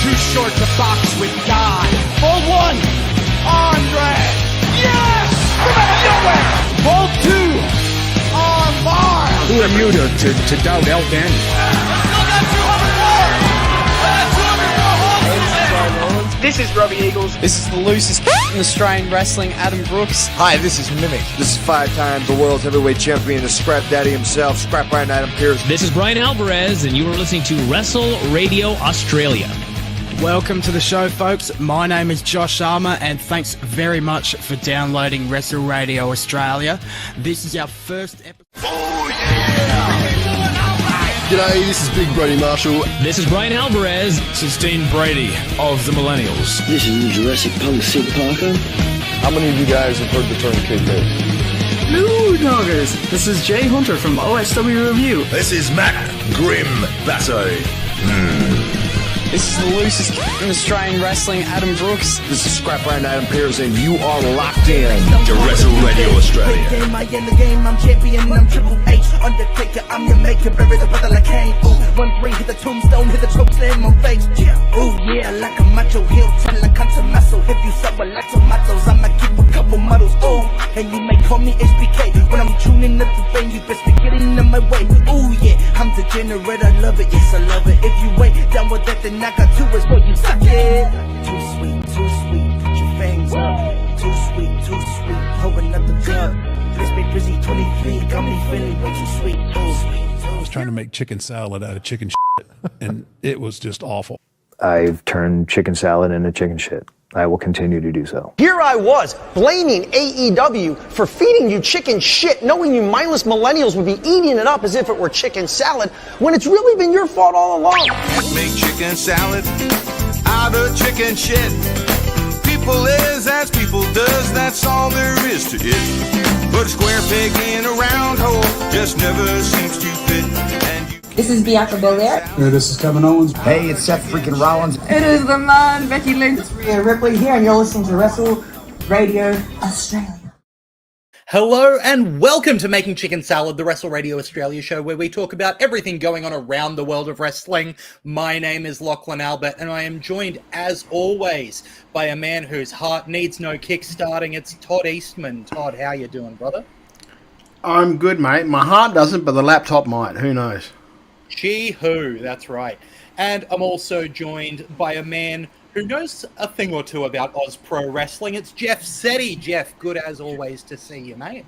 too short to box with God. Ball one, Andre. Yes! From out of nowhere. Ball two, on bar. Who are you to doubt El Danny? Still got 204 holes. This is Robbie Eagles. This is the loosest in Australian wrestling, Adam Brooks. Hi, this is Mimic. This is 5 times the world's heavyweight champion, the Scrap Daddy himself, Scrap Iron Adam Pearce. This is Brian Alvarez, and you are listening to Wrestle Radio Australia. Welcome to the show, folks. My name is Josh Armour, and thanks very much for downloading Wrestle Radio Australia. This is our first episode. Oh, yeah! G'day, this is Big Brody Marshall. This is Brian Alvarez. This is Dean Brady of the Millennials. This is Jurassic Punk Sid Parker. How many of you guys have heard the term kayfabe? Hello, doggers. This is Jay Hunter from OSW Review. This is Matt Grim Basso. This is the loosest in Australian wrestling, Adam Brooks. This is Scrap Iron Adam Pearce, and you are locked in to Wrestle Radio Australia. I in the game, I'm champion, I'm Triple H. Undertaker, I'm your maker, bury the brother like Kane. Ooh, 1-3, hit the tombstone, hit the choke slam on face. Ooh, yeah, like a macho heel, turn like a muscle. If you suffer like tomatoes, I'ma keep a couple models. Ooh, and you may call me HBK. When I'm tuning up the thing, you best be getting in my way. Ooh, yeah, I'm degenerate, I love it, yes, I love it. If you wait down with that, then I got 2 words for you, suck it. Too sweet, put your fangs up. Too sweet, hold another cup. Let's be busy, 23, got me feeling way too sweet. I was trying to make chicken salad out of chicken shit, and it was just awful. I've turned chicken salad into chicken shit. I will continue to do so. Here I was, blaming AEW for feeding you chicken shit, knowing you mindless millennials would be eating it up as if it were chicken salad, when it's really been your fault all along. Make chicken salad out of chicken shit. People is as people does, that's all there is to it. But a square peg in a round hole just never seems to fit. And this is Bianca Belair. Hey, this is Kevin Owens. Hey, it's Seth freaking Rollins. It is the man, Becky Lynch. It's Rhea Ripley here, and you're listening to Wrestle Radio Australia. Hello and welcome to Making Chicken Salad, the Wrestle Radio Australia show where we talk about everything going on around the world of wrestling. My name is Lachlan Albert, and I am joined, as always, by a man whose heart needs no kickstarting. It's Todd Eastman. Todd, how you doing, brother? I'm good, mate. My heart doesn't, but the laptop might. Who knows? Gee-hoo, that's right. And I'm also joined by a man who knows a thing or two about Oz Pro Wrestling. It's Jeff Setti. Jeff, good as always to see you, mate.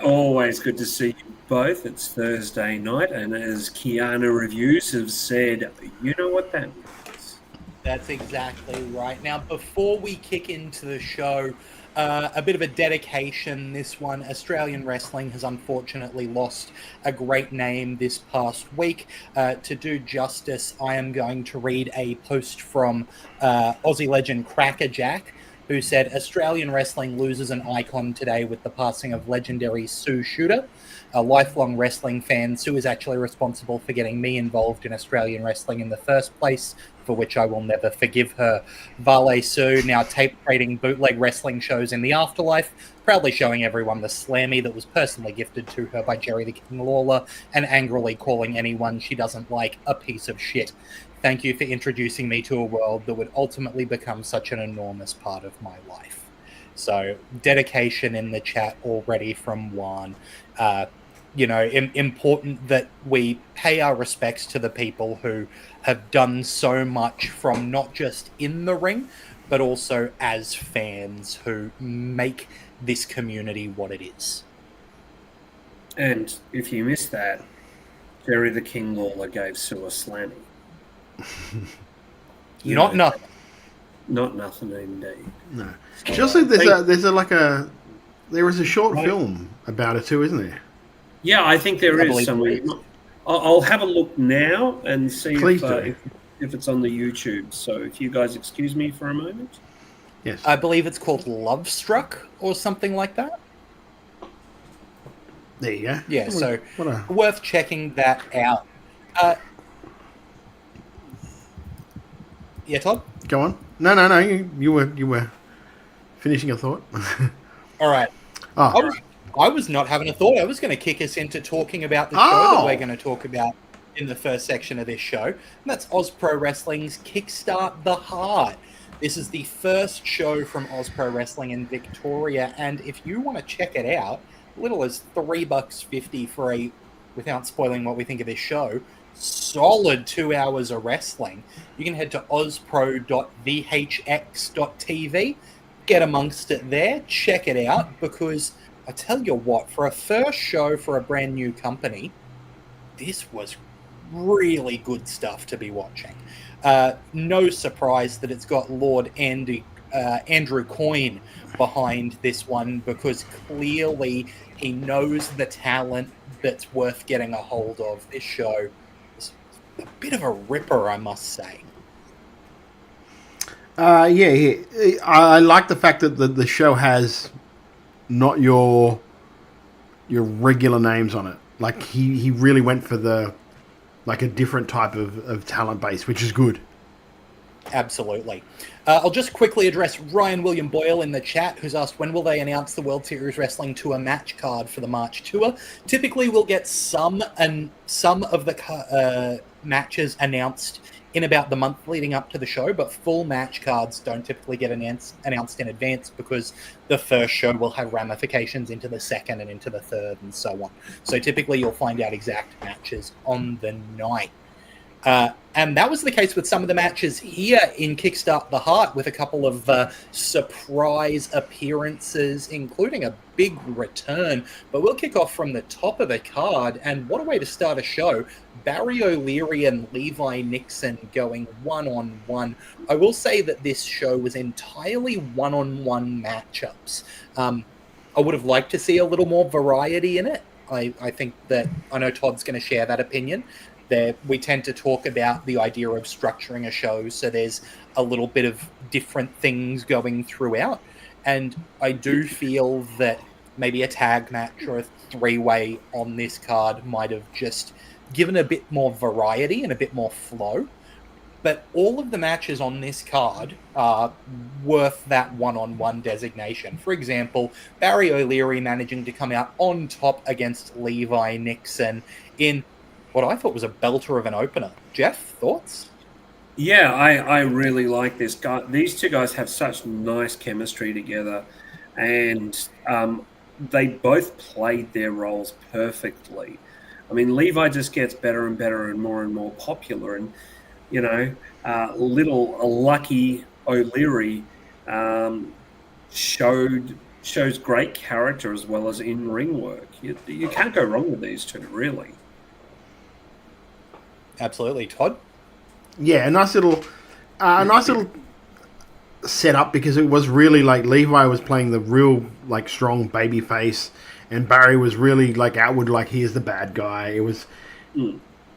Always good to see you both. It's Thursday night, and as Kiana Reviews have said, you know what that means. That's exactly right. Now, before we kick into the show, a bit of a dedication, this one. Australian wrestling has unfortunately lost a great name this past week. To do justice, I am going to read a post from Aussie legend Crackerjack, who said, Australian wrestling loses an icon today with the passing of legendary Sue Shooter, a lifelong wrestling fan. Sue is actually responsible for getting me involved in Australian wrestling in the first place, for which I will never forgive her. Vale Sue, now tape trading bootleg wrestling shows in the afterlife, proudly showing everyone the slammy that was personally gifted to her by Jerry the King Lawler, and angrily calling anyone she doesn't like a piece of shit. Thank you for introducing me to a world that would ultimately become such an enormous part of my life. So, dedication in the chat already from Juan. Important that we pay our respects to the people who have done so much from not just in the ring, but also as fans who make this community what it is. And if you missed that, Jerry the King Lawler gave Sue a slammy. Not nothing. Not nothing indeed. No. Just think there is a short film about it too, isn't there? Yeah, I think there is somewhere. I'll have a look now and see if it's on the YouTube. So if you guys excuse me for a moment. Yes. I believe it's called Love Struck or something like that. There you go. Yeah, so worth checking that out. Yeah, Todd? Go on. No. You were finishing a thought. All right. I was not having a thought. I was going to kick us into talking about the show that we're going to talk about in the first section of this show, and that's Oz Pro Wrestling's Kickstart the Heart. This is the first show from Oz Pro Wrestling in Victoria, and if you want to check it out, little as $3.50 for a, without spoiling what we think of this show, solid 2 hours of wrestling. You can head to ozpro.vhx.tv, get amongst it there, check it out, because I tell you what, for a first show for a brand new company, this was really good stuff to be watching. No surprise that it's got Lord Andrew Coyne behind this one, because clearly he knows the talent that's worth getting a hold of. This show is a bit of a ripper, I must say. Yeah. I like the fact that the show has not your regular names on it. Like he really went for a different type of talent base, which is good. Absolutely. I'll just quickly address Ryan William Boyle in the chat, who's asked, when will they announce the World Series Wrestling Tour match card for the March tour? Typically, we'll get some of the matches announced in about the month leading up to the show, but full match cards don't typically get announced in advance, because the first show will have ramifications into the second and into the third and so on. So typically you'll find out exact matches on the night. And that was the case with some of the matches here in Kickstart the Heart, with a couple of surprise appearances, including a big return. But we'll kick off from the top of the card, and what a way to start a show. Barry O'Leary and Levi Nixon going one-on-one. I will say that this show was entirely one-on-one matchups. I would have liked to see a little more variety in it. I think that, I know Todd's going to share that opinion. We tend to talk about the idea of structuring a show so there's a little bit of different things going throughout. And I do feel that maybe a tag match or a three-way on this card might have just given a bit more variety and a bit more flow. But all of the matches on this card are worth that one-on-one designation. For example, Barry O'Leary managing to come out on top against Levi Nixon in what I thought was a belter of an opener. Jeff, thoughts? Yeah, I really like this guy. These two guys have such nice chemistry together, and they both played their roles perfectly. I mean, Levi just gets better and better and more popular, and little lucky O'Leary shows great character as well as in-ring work. You can't go wrong with these two, really. Absolutely. Todd? Yeah, a nice little setup, because it was really like Levi was playing the real strong baby face, and Barry was really outward, he is the bad guy. It was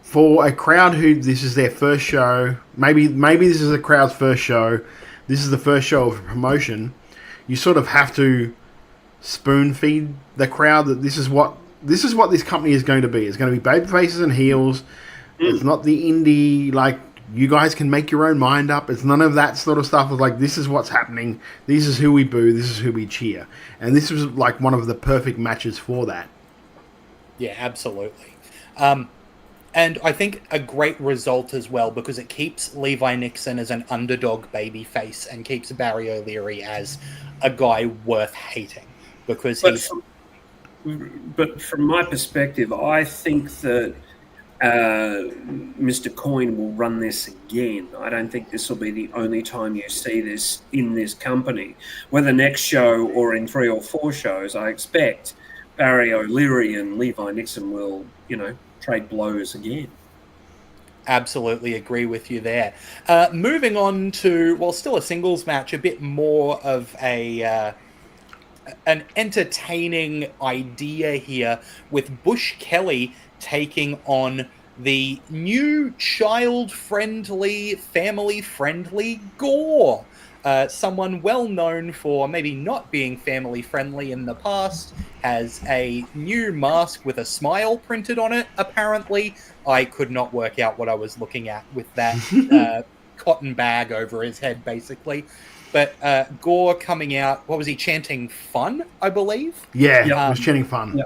for a crowd who this is their first show. Maybe this is the crowd's first show. This is the first show of a promotion. You sort of have to spoon feed the crowd that this is what this company is going to be. It's going to be baby faces and heels. It's not the indie, you guys can make your own mind up. It's none of that sort of stuff. It's this is what's happening. This is who we boo. This is who we cheer. And this was one of the perfect matches for that. Yeah, absolutely. And I think a great result as well, because it keeps Levi Nixon as an underdog babyface and keeps Barry O'Leary as a guy worth hating, because But from my perspective, I think that Mr. Coyne will run this again. I don't think this will be the only time you see this in this company. Whether next show or in 3 or 4 shows, I expect Barry O'Leary and Levi Nixon will, trade blows again. Absolutely agree with you there. Moving on to, well, still a singles match, a bit more of an entertaining idea here, with Bush Kelly taking on the new child-friendly, family-friendly Gore. Someone well known for maybe not being family-friendly in the past, has a new mask with a smile printed on it, apparently. I could not work out what I was looking at with that cotton bag over his head, basically. But Gore coming out, what was he chanting? Fun, I believe? Yeah, he was chanting fun. Yeah.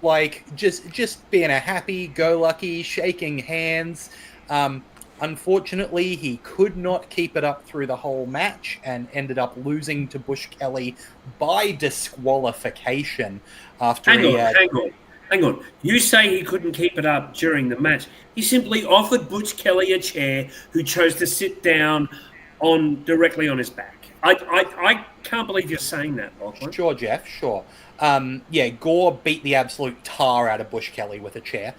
like just being a happy-go-lucky, shaking hands. Unfortunately, he could not keep it up through the whole match and ended up losing to Bush Kelly by disqualification after Hang on. You say he couldn't keep it up during the match. He simply offered Butch Kelly a chair, who chose to sit down directly on his back. I can't believe you're saying that, Lachlan. Sure, Jeff, sure. Gore beat the absolute tar out of Bush Kelly with a chair.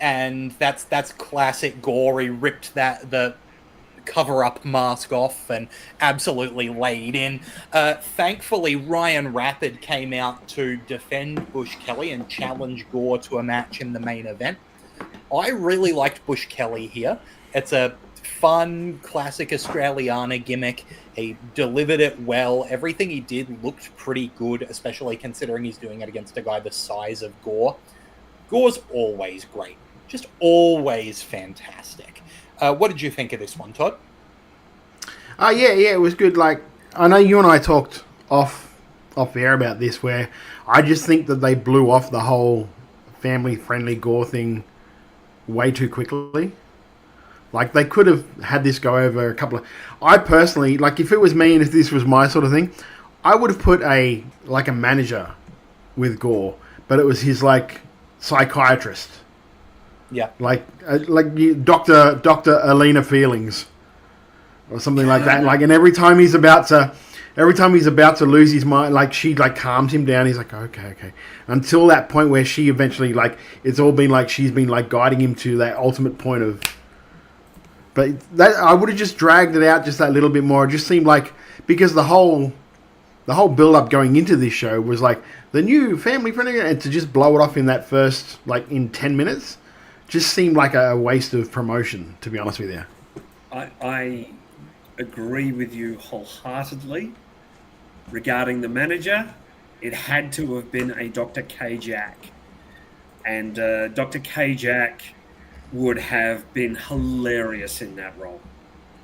And that's classic Gore. He ripped the cover-up mask off and absolutely laid in. Thankfully, Ryan Rapid came out to defend Bush Kelly and challenge Gore to a match in the main event. I really liked Bush Kelly here. It's a fun, classic Australiana gimmick. He delivered it well. Everything he did looked pretty good, especially considering he's doing it against a guy the size of Gore. Gore's always great. Just always fantastic. What did you think of this one, Todd? Yeah, it was good. Like, I know you and I talked off air about this, where I just think that they blew off the whole family-friendly Gore thing way too quickly. Like, they could have had this go over a couple of... I personally, like, if it was me and if this was my sort of thing, I would have put a manager with Gore, but it was his, like, psychiatrist. Yeah. Like Dr. Alina Feelings or something like that. Like, and every time he's about to lose his mind, like, she like calms him down. He's like, okay. Until that point where she eventually, like, it's all been like she's been like guiding him to that ultimate point of. But that I would have just dragged it out just that little bit more. It just seemed like, because the whole build up going into this show was like the new family friendly, and to just blow it off in that first, like, in 10 minutes. Just seemed like a waste of promotion, to be honest with you. I agree with you wholeheartedly. Regarding the manager, it had to have been a Dr. K. Jack. And Dr. K. Jack would have been hilarious in that role.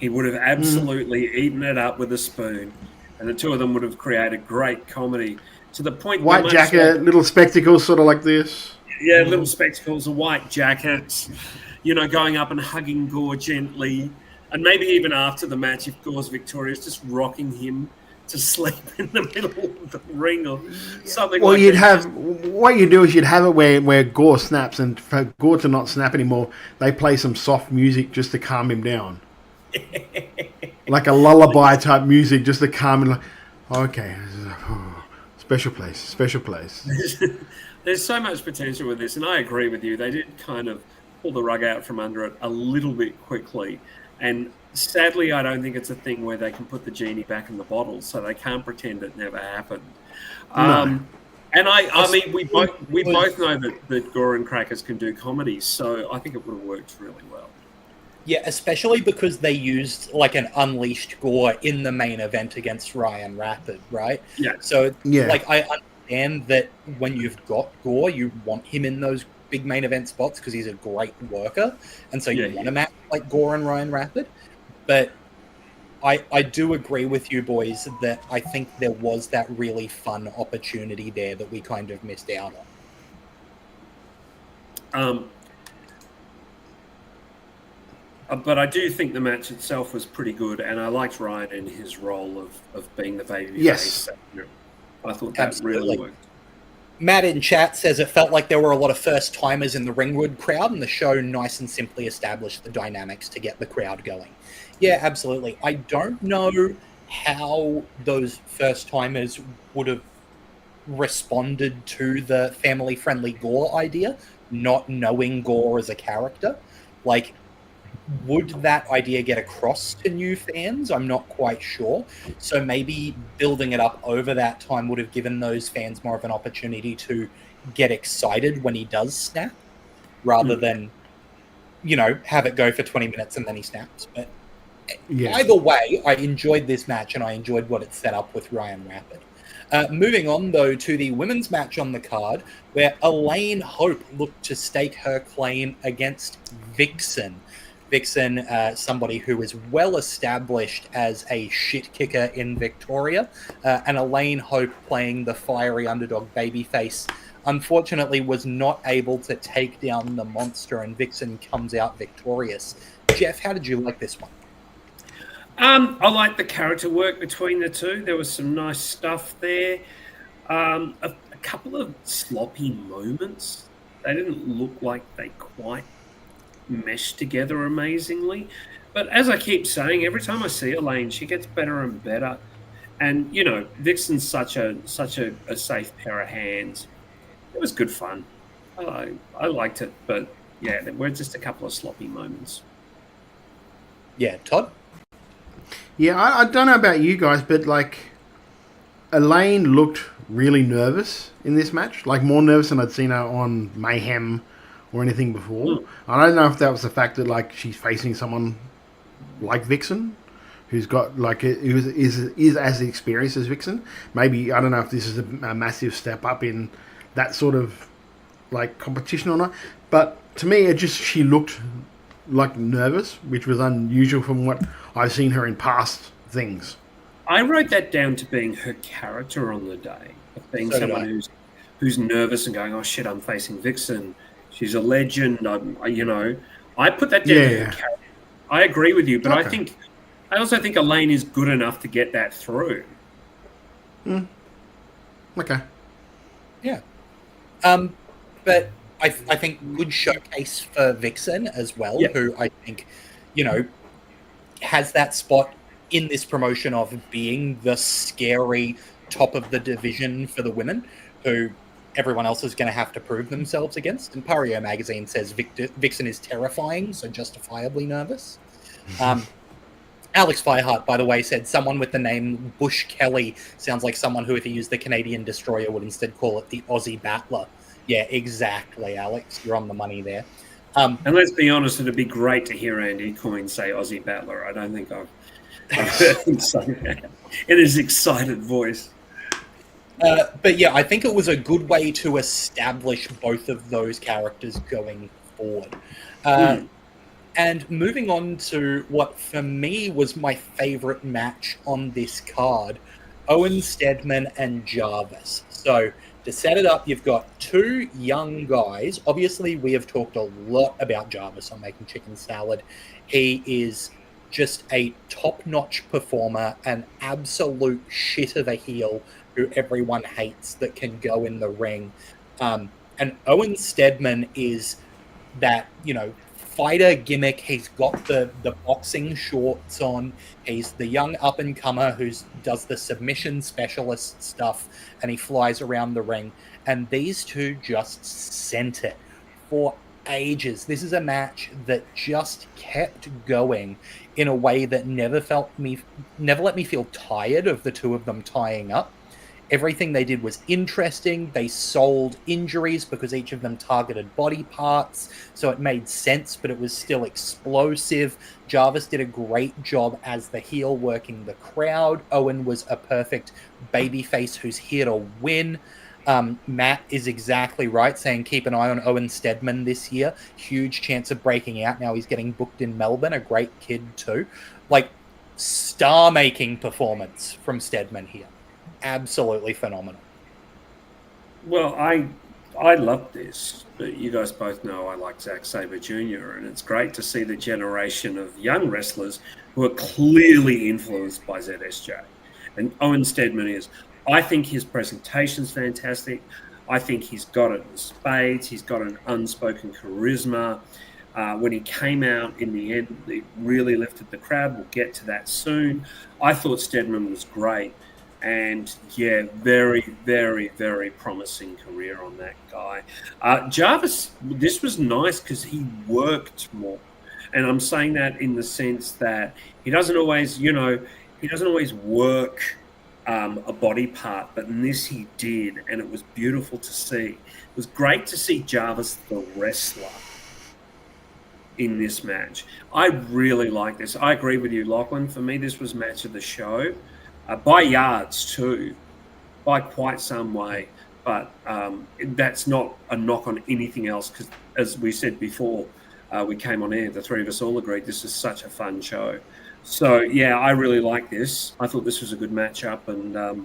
He would have absolutely eaten it up with a spoon. And the two of them would have created great comedy. To the point... White jacket, little spectacles, sort of like this. Yeah, little spectacles, a white jacket, going up and hugging Gore gently. And maybe even after the match, if Gore's victorious, just rocking him to sleep in the middle of the ring or something like that. What you do is you'd have it where Gore snaps, and for Gore to not snap anymore, they play some soft music just to calm him down. Like a lullaby type music just to calm him. Like, okay, special place. There's so much potential with this, and I agree with you. They did kind of pull the rug out from under it a little bit quickly. And sadly, I don't think it's a thing where they can put the genie back in the bottle, so they can't pretend it never happened. No. And I mean, we both know that Gore and Crackers can do comedy, so I think it would have worked really well. Yeah, especially because they used like an unleashed Gore in the main event against Ryan Rapid, right? Yeah. So, yeah. like, I understand that when you've got Gore, you want him in those big main event spots because he's a great worker, and so you want a match like Gore and Ryan Rapid. But I do agree with you boys that I think there was that really fun opportunity there that we kind of missed out on. But I do think the match itself was pretty good, and I liked Ryan in his role of being the baby face. I thought that really worked. Matt in chat says it felt like there were a lot of first-timers in the Ringwood crowd, and the show nice and simply established the dynamics to get the crowd going. Yeah, absolutely. I don't know how those first-timers would have responded to the family-friendly Gore idea, not knowing Gore as a character. Like, would that idea get across to new fans? I'm not quite sure. So maybe building it up over that time would have given those fans more of an opportunity to get excited when he does snap, rather than, have it go for 20 minutes and then he snaps. But either way, I enjoyed this match and I enjoyed what it set up with Ryan Rapid. Moving on, though, to the women's match on the card, where Elaine Hope looked to stake her claim against Vixen. Vixen, somebody who is well established as a shit kicker in Victoria, and Elaine Hope playing the fiery underdog babyface. unfortunately was not able to take down the monster, and Vixen comes out victorious. Jeff, how did you like this one? I like the character work between the two. There was some nice stuff there. A couple of sloppy moments. They didn't look like they quite meshed together amazingly. But as I keep saying, every time I see Elaine, she gets better and better. And you know, Vixen's such a safe pair of hands. It was good fun. I liked it, but yeah, there were just a couple of sloppy moments. Yeah, Todd? Yeah, I don't know about you guys, but like Elaine looked really nervous in this match, like more nervous than I'd seen her on Mayhem or anything before. I don't know if that was the fact that like she's facing someone like Vixen, who's got like who is as experienced as Vixen. Maybe I don't know if this is a massive step up in that sort of like competition or not. But to me, she looked like nervous, which was unusual from what I've seen her in past things. I wrote that down to being her character on the day, of being someone who's nervous and going, "Oh shit, I'm facing Vixen. She's a legend." I put that down to her character. I agree with you, but I also think Elaine is good enough to get that through. Okay. Yeah. But I think good showcase for Vixen as well, who I think, has that spot in this promotion of being the scary top of the division for the women, who everyone else is going to have to prove themselves against. And Pario magazine says Vixen is terrifying, so justifiably nervous. Alex Firehart, by the way, said someone with the name Bush Kelly sounds like someone who, if he used the Canadian Destroyer, would instead call it the Aussie Battler. Yeah, exactly, Alex. You're on the money there. And let's be honest, it'd be great to hear Andy Coyne say Aussie Battler. I don't think I've heard him say that in his excited voice. But yeah, I think it was a good way to establish both of those characters going forward. And moving on to what, for me, was my favorite match on this card, Owen Stedman and Jarvis. So, to set it up, you've got two young guys. Obviously, we have talked a lot about Jarvis on Making Chicken Salad. He is just a top-notch performer, an absolute shit of a heel who everyone hates that can go in the ring. And Owen Stedman is that, fighter gimmick. He's got the boxing shorts on. He's the young up-and-comer who does the submission specialist stuff, and he flies around the ring. And these two just sent it for ages. This is a match that just kept going in a way that never let me feel tired of the two of them tying up. Everything they did was interesting. They sold injuries because each of them targeted body parts, so it made sense, but it was still explosive. Jarvis did a great job as the heel working the crowd. Owen was a perfect babyface who's here to win. Matt is exactly right, saying keep an eye on Owen Stedman this year. Huge chance of breaking out. Now he's getting booked in Melbourne, a great kid too. Like, star-making performance from Stedman here. Absolutely phenomenal. Well, I love this, but you guys both know I like Zack Sabre Jr., and it's great to see the generation of young wrestlers who are clearly influenced by ZSJ. And Owen Stedman is. I think his presentation's fantastic. I think he's got it in spades. He's got an unspoken charisma. When he came out in the end, it really lifted the crowd. We'll get to that soon. I thought Stedman was great. And yeah, very, very, very promising career on that guy. Jarvis, this was nice because he worked more. And I'm saying that in the sense that he doesn't always work a body part, but in this he did, and it was beautiful to see. It was great to see Jarvis the wrestler in this match. I really like this. I agree with you, Lachlan. For me, this was match of the show. By yards too, by quite some way, but that's not a knock on anything else, because as we said before we came on air, the three of us all agreed this is such a fun show. So yeah, I really like this. I thought this was a good matchup, and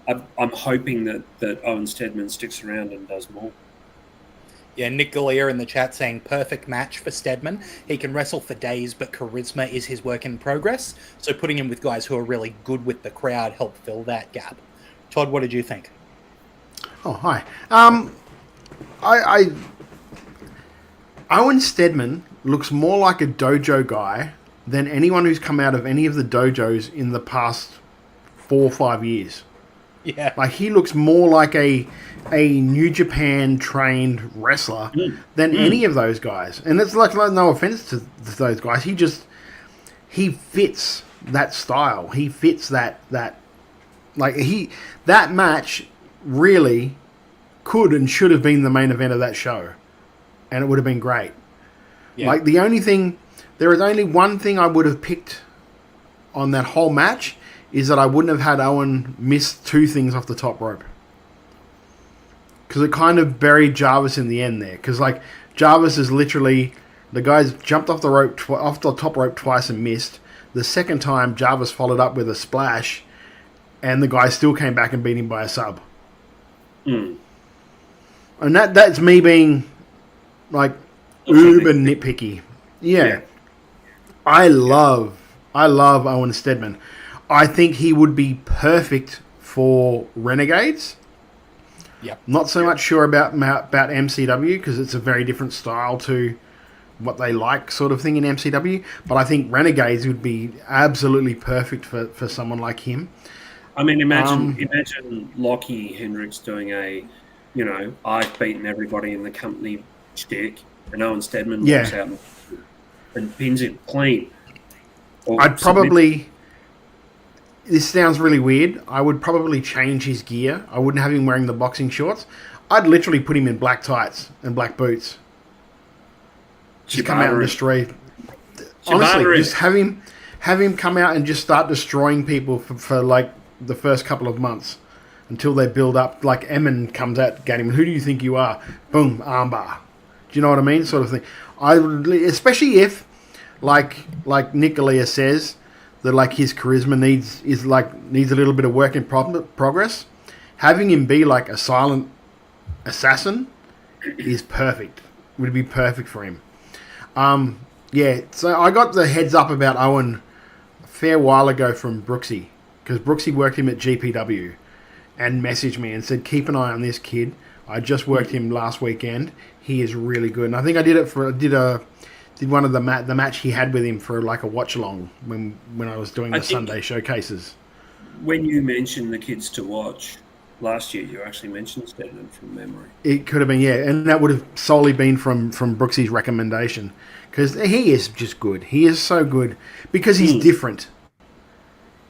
I'm hoping that Owen Steadman sticks around and does more. Yeah, Nick Galea in the chat saying perfect match for Steadman. He can wrestle for days, but charisma is his work in progress. So putting him with guys who are really good with the crowd help fill that gap. Todd, what did you think? Oh, hi. Owen Steadman looks more like a dojo guy than anyone who's come out of any of the dojos in the past 4 or 5 years. Yeah. Like, he looks more like a New Japan trained wrestler than any of those guys. And it's like, no offense to those guys. He fits that style. He fits that match really could and should have been the main event of that show. And it would have been great. Yeah. Like, there is only one thing I would have picked on that whole match is that I wouldn't have had Owen miss 2 things off the top rope. Because it kind of buried Jarvis in the end there. Because, like, Jarvis is literally... The guys jumped off the top rope twice and missed. The second time, Jarvis followed up with a splash, and the guy still came back and beat him by a sub. And that's me being, like, uber nitpicky. Yeah. I love Owen Steadman. I think he would be perfect for Renegades. Yep. Not so much sure about MCW because it's a very different style to what they like, sort of thing in MCW. But I think Renegades would be absolutely perfect for someone like him. I mean, imagine Lockie Hendricks doing I've beaten everybody in the company shtick, and Owen Steadman walks out and pins him clean. I'd probably... This sounds really weird. I would probably change his gear. I wouldn't have him wearing the boxing shorts. I'd literally put him in black tights and black boots. Just come out and destroy. Honestly, just have him come out and just start destroying people for like the first couple of months until they build up. Like Emin comes out, get him. Who do you think you are? Boom, armbar. Do you know what I mean? Sort of thing. I would, especially if, like Nick Galea says, that like his charisma needs a little bit of work in progress. Having him be like a silent assassin is perfect. Would be perfect for him. So I got the heads up about Owen a fair while ago from Brooksy, because Brooksy worked him at GPW and messaged me and said, keep an eye on this kid. I just worked him last weekend. He is really good. And I think I did one of the match he had with him for like a watch along when I was doing the Sunday showcases. When you mentioned the kids to watch last year, you actually mentioned Steadman from memory. It could have been, yeah, and that would have solely been from Brooksy's recommendation, because he is just good. He is so good because he's different.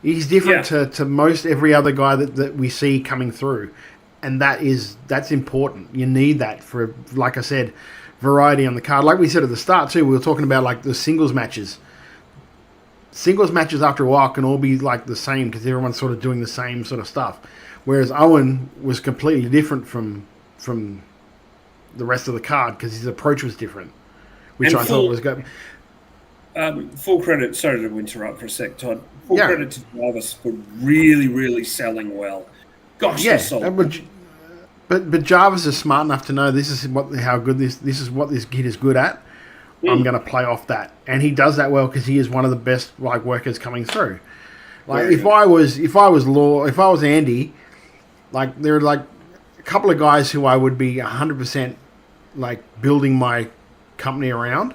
He's different to most every other guy that we see coming through, and that's important. You need that for, like I said, variety on the card. Like we said at the start too, we were talking about like the singles matches. Singles matches after a while can all be like the same because everyone's sort of doing the same sort of stuff. Whereas Owen was completely different from the rest of the card because his approach was different, which I thought was good. Full credit. Sorry to interrupt for a sec, Todd. Full credit to Jarvis for really, really selling well. Gosh, But Jarvis is smart enough to know this is what this kid is good at. I'm going to play off that, and he does that well because he is one of the best like workers coming through. Like if I was Andy, like there are like a couple of guys who I would be 100% like building my company around.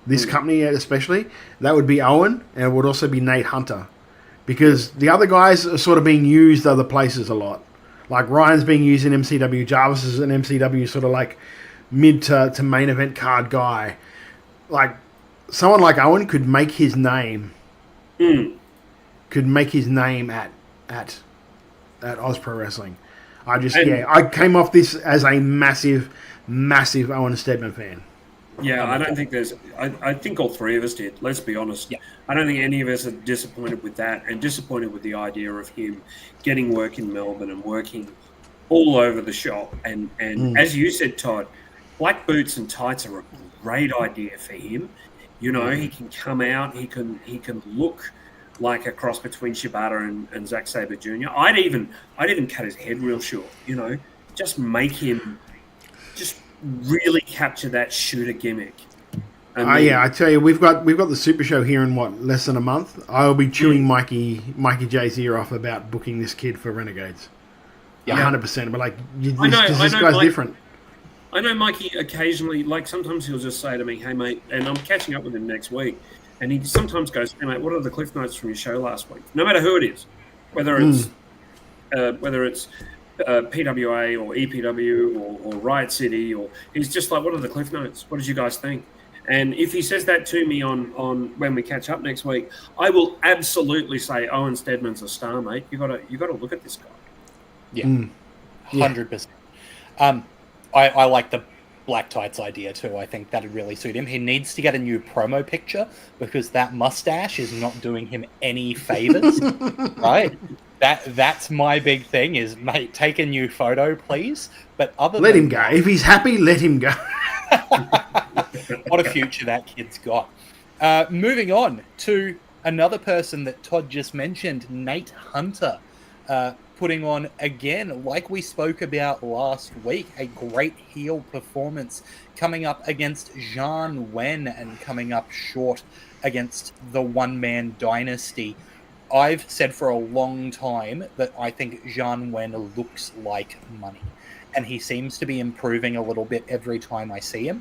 This company especially, that would be Owen, and it would also be Nate Hunter, because the other guys are sort of being used other places a lot. Like Ryan's being used in MCW, Jarvis is an MCW sort of like mid to main event card guy. Like someone like Owen could make his name. Could make his name at Oz Pro Wrestling. I came off this as a massive Owen Steadman fan. Yeah, I don't think I think all three of us did. Let's be honest. Yeah. I don't think any of us are disappointed with that, and disappointed with the idea of him getting work in Melbourne and working all over the shop. And as you said, Todd, black boots and tights are a great idea for him. You know, he can come out, he can look like a cross between Shibata and Zack Sabre Jr. I'd even cut his head real short, just make him just really capture that shooter gimmick. Yeah, I tell you, we've got the Super Show here in less than a month. I'll be chewing Mikey J's ear off about booking this kid for Renegades. Yeah, 100%. But this guy's different. I know Mikey occasionally, sometimes he'll just say to me, "Hey mate," and I'm catching up with him next week, and he sometimes goes, "Hey mate, what are the cliff notes from your show last week?" No matter who it is, whether it's PWA or EPW or Riot City, or he's just like, "What are the cliff notes? What did you guys think?" And if he says that to me on when we catch up next week, I will absolutely say, "Owen Stedman's a star, mate. You got to look at this guy." Yeah, 100%. I like the black tights idea too. I think that'd really suit him. He needs to get a new promo picture because that mustache is not doing him any favors. Right? That's my big thing is, mate, take a new photo, please. But let him go. If he's happy, let him go. What a future that kid's got. Moving on to another person that Todd just mentioned, Nate Hunter. Putting on, again, like we spoke about last week, a great heel performance coming up against Jean Wen and coming up short against the one-man dynasty. I've said for a long time that I think Jean Wen looks like money, and he seems to be improving a little bit every time I see him.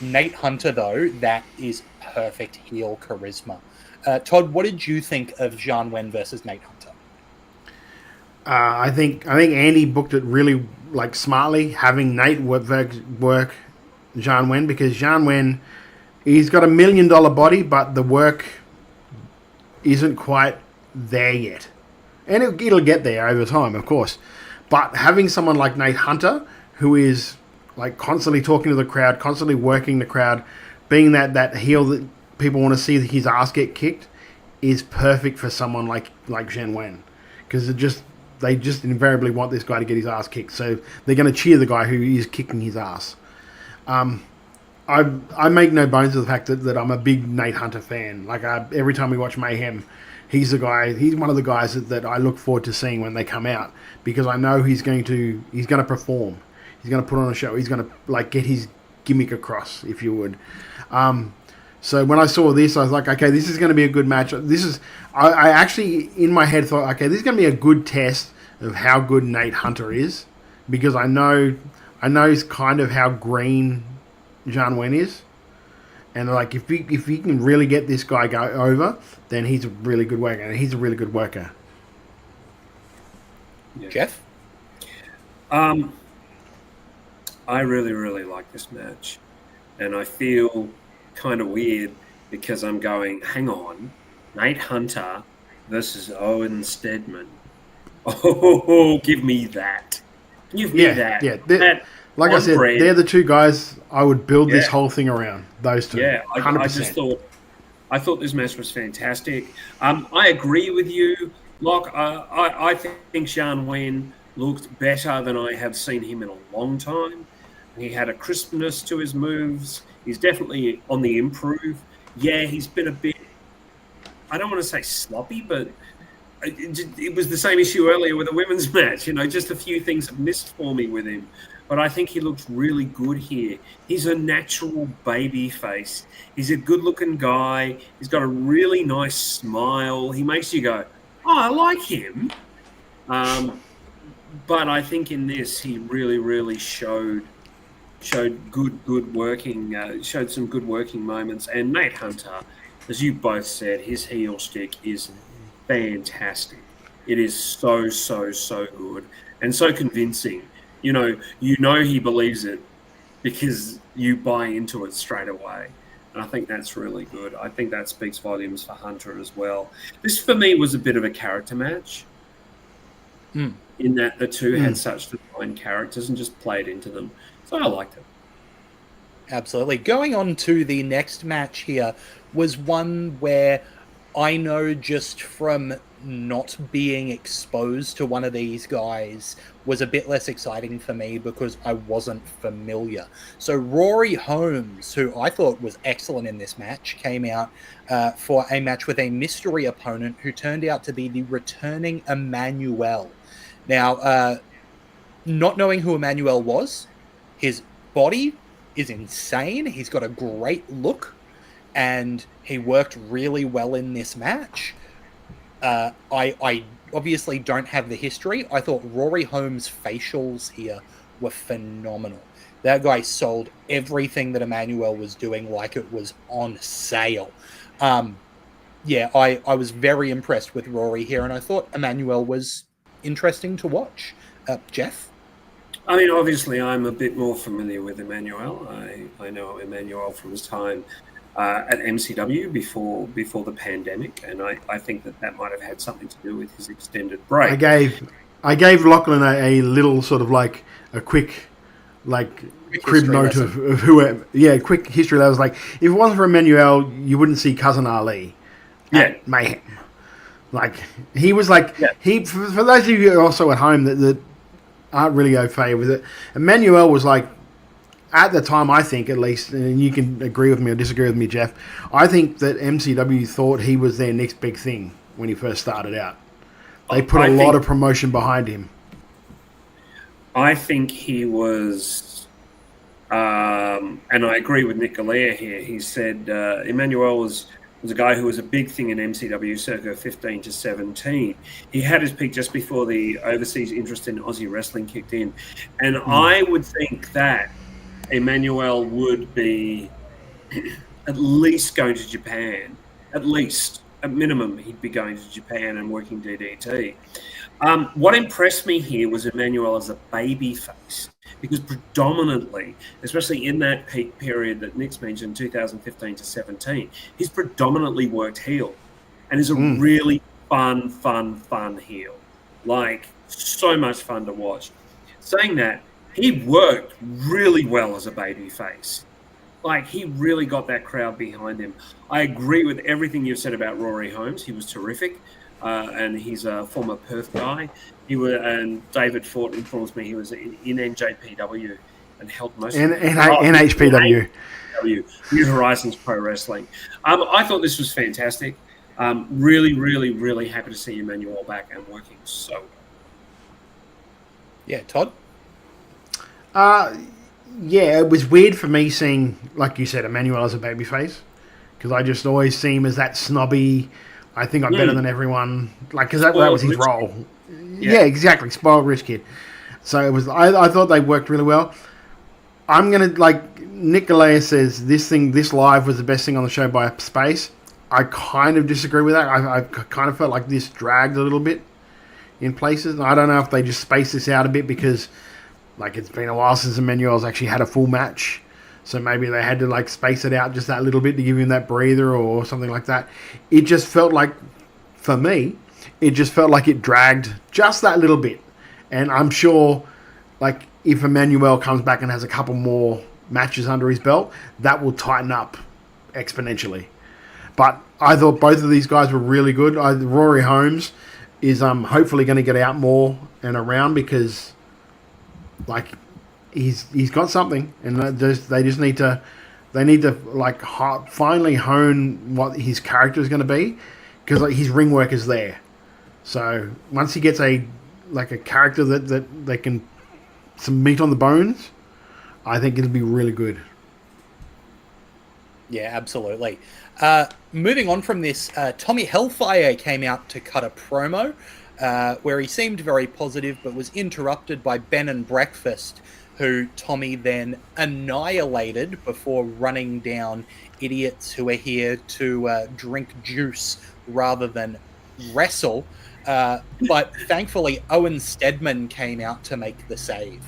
Nate Hunter, though, that is perfect heel charisma. Todd, what did you think of Jean Wen versus Nate Hunter? I think Andy booked it really smartly, having Nate work Jean Wen, because Jean Wen, he's got $1 million body, but the work isn't quite there yet, and it'll get there over time, of course. But having someone like Nate Hunter, who is constantly talking to the crowd, constantly working the crowd, being that heel that people want to see his ass get kicked, is perfect for someone like Jean Wen, because they just invariably want this guy to get his ass kicked. So they're going to cheer the guy who is kicking his ass. I make no bones of the fact that I'm a big Nate Hunter fan. Every time we watch Mayhem, he's one of the guys that I look forward to seeing when they come out, because I know he's going to perform. He's going to put on a show. He's going to get his gimmick across, if you would. So when I saw this, I was like, okay, this is going to be a good match. I actually, in my head, thought, okay, this is going to be a good test of how good Nate Hunter is, because I know it's kind of how green Jean Wen is. And if he can really get this guy over, then he's a really good worker, and he's a really good worker. Yeah. Jeff? I really, really like this match, and I feel kind of weird because I'm going, hang on, Nate Hunter versus Owen Stedman. Oh, give me that. Give me that. Yeah. I said, they're the two guys I would build this whole thing around. Those two. Yeah, 100%. I thought this match was fantastic. I agree with you, Locke. I think Jean Wen looked better than I have seen him in a long time. He had a crispness to his moves. He's definitely on the improve. Yeah, he's been a bit, I don't want to say sloppy, but it was the same issue earlier with the women's match. Just a few things have missed for me with him. But I think he looks really good here. He's a natural baby face. He's a good-looking guy. He's got a really nice smile. He makes you go, oh, I like him. But I think in this, he really, really showed good working, showed some good working moments. And Nate Hunter, as you both said, his heel stick is fantastic. It is so good and so convincing. You know he believes it because you buy into it straight away. And I think that's really good. I think that speaks volumes for Hunter as well. This, for me, was a bit of a character match in that the two had such defined characters and just played into them. So I liked it. Absolutely. Going on to the next match here was one where I know just from not being exposed to one of these guys was a bit less exciting for me because I wasn't familiar. So Rory Holmes, who I thought was excellent in this match, came out for a match with a mystery opponent who turned out to be the returning Emmanuel. Now, not knowing who Emmanuel was, his body is insane. He's got a great look, and he worked really well in this match. I obviously don't have the history. I thought Rory Holmes' facials here were phenomenal. That guy sold everything that Emmanuel was doing like it was on sale. Yeah, I was very impressed with Rory here, and I thought Emmanuel was interesting to watch. Jeff? I mean, obviously, I'm a bit more familiar with Emmanuel. I know Emmanuel from his time at MCW before the pandemic, and I think that might have had something to do with his extended break. I gave Lachlan a little sort of like a quick crib note of who. Yeah, quick history. That was like, if it wasn't for Emmanuel, you wouldn't see Cousin Ali. At Mayhem. Like he was like he. For those of you who are also at home that aren't really au fait with it, Emmanuel was like, at the time, I think, at least, and you can agree with me or disagree with me, Jeff, I think that MCW thought he was their next big thing when he first started out. They put a lot of promotion behind him. I think he was, and I agree with Nick Galea here, he said Emmanuel was a guy who was a big thing in MCW circa 15 to 17. He had his peak just before the overseas interest in Aussie wrestling kicked in. And I would think that Emmanuel would be at least going to Japan. At least, at minimum, he'd be going to Japan and working DDT. What impressed me here was Emmanuel as a baby face, because predominantly, especially in that peak period that Nick's mentioned, 2015 to 17, he's predominantly worked heel and is a really fun heel. Like, so much fun to watch. Saying that, he worked really well as a baby face. Like, he really got that crowd behind him. I agree with everything you've said about Rory Holmes. He was terrific, and he's a former Perth guy. And David Fort informs me he was in NJPW and held most of NHPW. New Horizons Pro Wrestling. I thought this was fantastic. Really happy to see Emmanuel back and working so well. Yeah, Todd? Yeah, it was weird for me seeing, like you said, Emmanuel as a babyface, because I just always see him as that snobby, I think I'm better than everyone, like, because that was his role. Yeah, exactly, spoiled rich kid. So it was. I thought they worked really well. I'm gonna, like Nick Galea says, this live was the best thing on the show by a space. I kind of disagree with that. I kind of felt like this dragged a little bit in places. I don't know if they just spaced this out a bit because, like, it's been a while since Emmanuel's actually had a full match. So maybe they had to, like, space it out just that little bit to give him that breather or something like that. It just felt like, for me, it just felt like it dragged just that little bit. And I'm sure, like, if Emmanuel comes back and has a couple more matches under his belt, that will tighten up exponentially. But I thought both of these guys were really good. Rory Holmes is hopefully going to get out more and around because, like, he's got something, and they just need to like finally hone what his character is going to be, because like his ring work is there. So once he gets a character that they can some meat on the bones, I think it'll be really good. Yeah, absolutely. Moving on from this, Tommy Hellfire came out to cut a promo where he seemed very positive but was interrupted by Ben and Breakfast, who Tommy then annihilated before running down idiots who are here to drink juice rather than wrestle. But thankfully, Owen Stedman came out to make the save.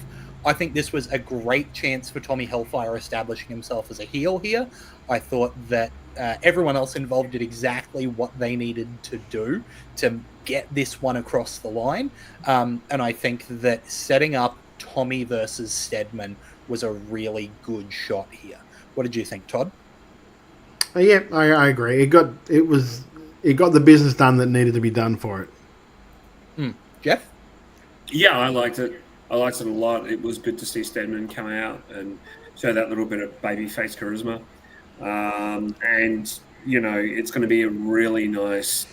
I think this was a great chance for Tommy Hellfire establishing himself as a heel here. I thought that everyone else involved did exactly what they needed to do to get this one across the line. And I think that setting up Tommy versus Stedman was a really good shot here. What did you think, Todd? Yeah, I agree. It it got the business done that needed to be done for it. Jeff? Yeah, I liked it. I liked it a lot. It was good to see Stedman come out and show that little bit of babyface charisma. And, you know, it's going to be a really nice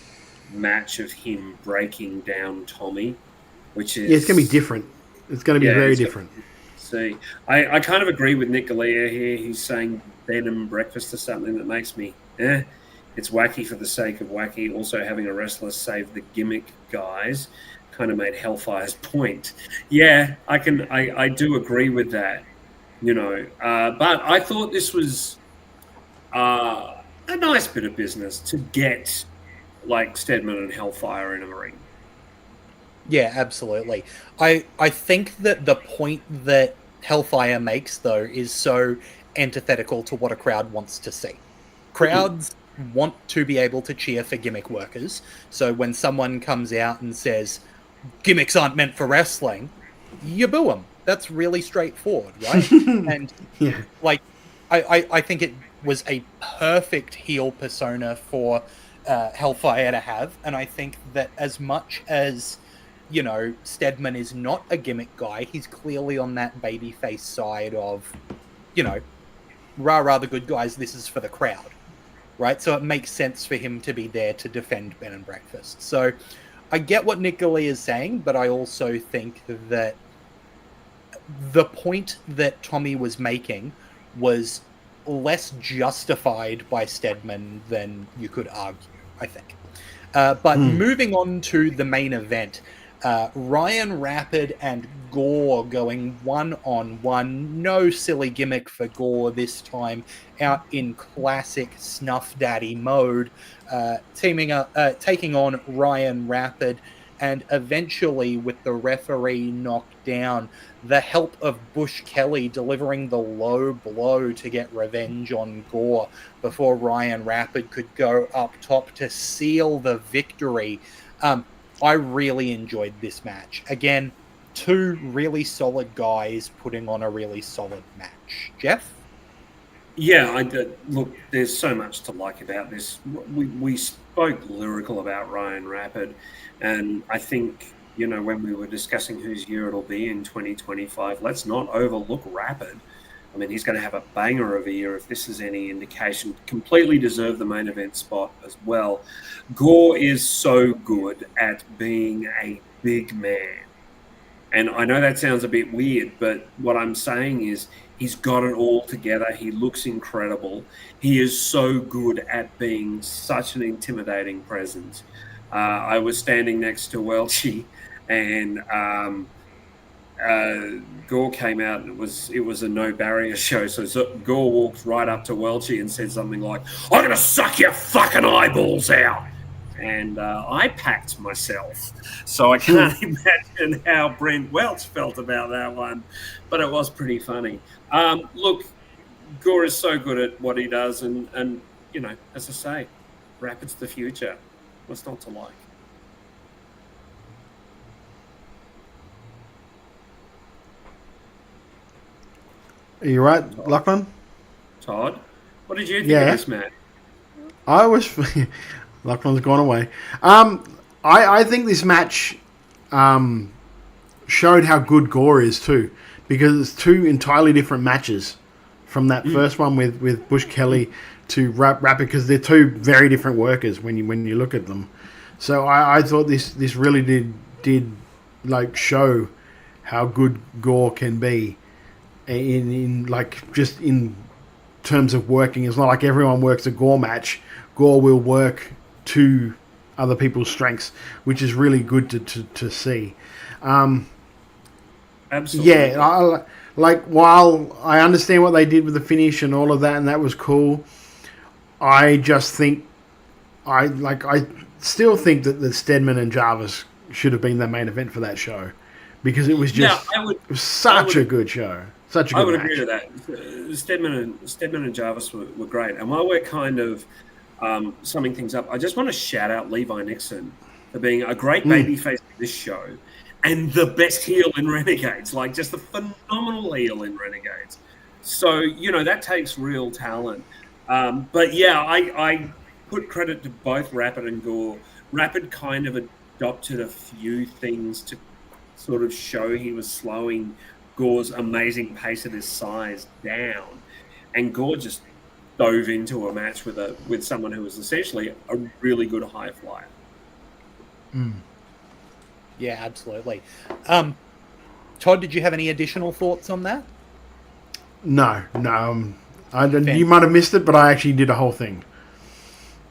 match of him breaking down Tommy, which is... Yeah, it's going to be different. It's going to be very different. See, I kind of agree with Nick Galea here. He's saying bed and breakfast is something that makes me, it's wacky for the sake of wacky. Also having a wrestler save the gimmick guys kind of made Hellfire's point. Yeah, I do agree with that, you know. But I thought this was a nice bit of business to get like Stedman and Hellfire in a ring. Yeah, absolutely. I think that the point that Hellfire makes, though, is so antithetical to what a crowd wants to see. Crowds want to be able to cheer for gimmick workers. So when someone comes out and says, gimmicks aren't meant for wrestling, you boo them. That's really straightforward, right? And like, I think it was a perfect heel persona for Hellfire to have. And I think that as much as, you know, Stedman is not a gimmick guy, he's clearly on that babyface side of, you know, rah-rah the good guys, this is for the crowd, right? So it makes sense for him to be there to defend Ben and Breakfast. So I get what Nick Galea is saying, but I also think that the point that Tommy was making was less justified by Stedman than you could argue, I think. But moving on to the main event, Ryan Rapid and Gore going one-on-one. No silly gimmick for Gore this time, out in classic Snuff Daddy mode, taking on Ryan Rapid, and eventually, with the referee knocked down, the help of Bush Kelly delivering the low blow to get revenge on Gore before Ryan Rapid could go up top to seal the victory. I really enjoyed this match. Again, two really solid guys putting on a really solid match. Jeff? Yeah, I did. Look, there's so much to like about this. We spoke lyrical about Ryan Rapid, and I think, you know, when we were discussing whose year it'll be in 2025, let's not overlook Rapid. I mean, he's going to have a banger of a year if this is any indication. Completely deserve the main event spot as well. Gore is so good at being a big man. And I know that sounds a bit weird, but what I'm saying is he's got it all together. He looks incredible. He is so good at being such an intimidating presence. I was standing next to Welchie, and Gore came out, and it was a no barrier show. So Gore walked right up to Welchie and said something like, "I'm gonna suck your fucking eyeballs out." And I packed myself. So I can't imagine how Brent Welch felt about that one, but it was pretty funny. Look, Gore is so good at what he does, and you know, as I say, Rapid's the future. What's not to like? Are you right, Lachlan? Todd, what did you think of this match? I was... Lachlan's gone away. I think this match showed how good Gore is too, because it's two entirely different matches from that first one with Bush Kelly to Rapid, because they're two very different workers when you look at them. So I thought this really did like show how good Gore can be in like just in terms of working. It's not like everyone works a Gore match. Gore will work to other people's strengths, which is really good to see. Absolutely. Yeah, while I understand what they did with the finish and all of that, and that was cool, I just think I still think that the Stedman and Jarvis should have been the main event for that show, because it was just such a good show. Such a good match. I would agree to that. Stedman and Jarvis were great. And while we're kind of summing things up, I just want to shout out Levi Nixon for being a great babyface in this show and the best heel in Renegades, like just a phenomenal heel in Renegades. So, you know, that takes real talent. But yeah, put credit to both Rapid and Gore. Rapid kind of adopted a few things to sort of show he was slowing Gore's amazing pace at his size down, and Gore just dove into a match with someone who was essentially a really good high flyer. Yeah, absolutely. Todd, did you have any additional thoughts on that? No. You might have missed it, but I actually did a whole thing.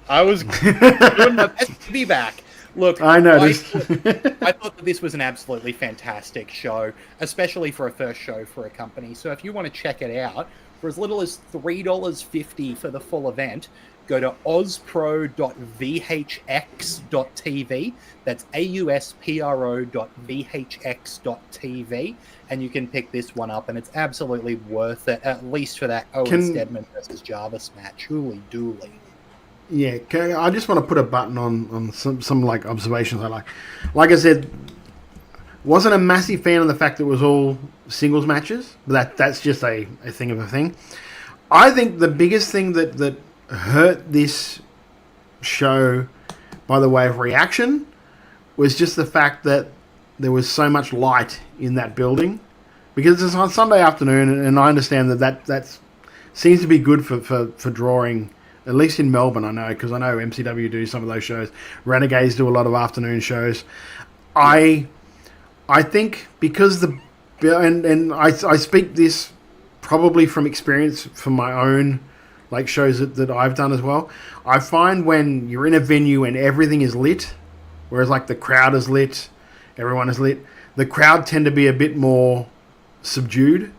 I was doing my best to be back. Look, I noticed. I thought that this was an absolutely fantastic show, especially for a first show for a company. So if you want to check it out, for as little as $3.50 for the full event, go to auspro.vhx.tv. That's auspro.vhx.tv, and you can pick this one up, and it's absolutely worth it, at least for that Owen Stedman versus Jarvis match. Hooly dooly. Yeah, I just want to put a button on some like observations I like. Like I said, wasn't a massive fan of the fact that it was all singles matches, but that's just a thing of a thing. I think the biggest thing that hurt this show by the way of reaction was just the fact that there was so much light in that building, because it's on Sunday afternoon, and I understand that seems to be good for drawing. At least in Melbourne, I know, because I know MCW do some of those shows. Renegades do a lot of afternoon shows. I think because I speak this probably from experience from my own like shows that I've done as well. I find when you're in a venue and everything is lit, whereas like the crowd is lit, everyone is lit, the crowd tend to be a bit more subdued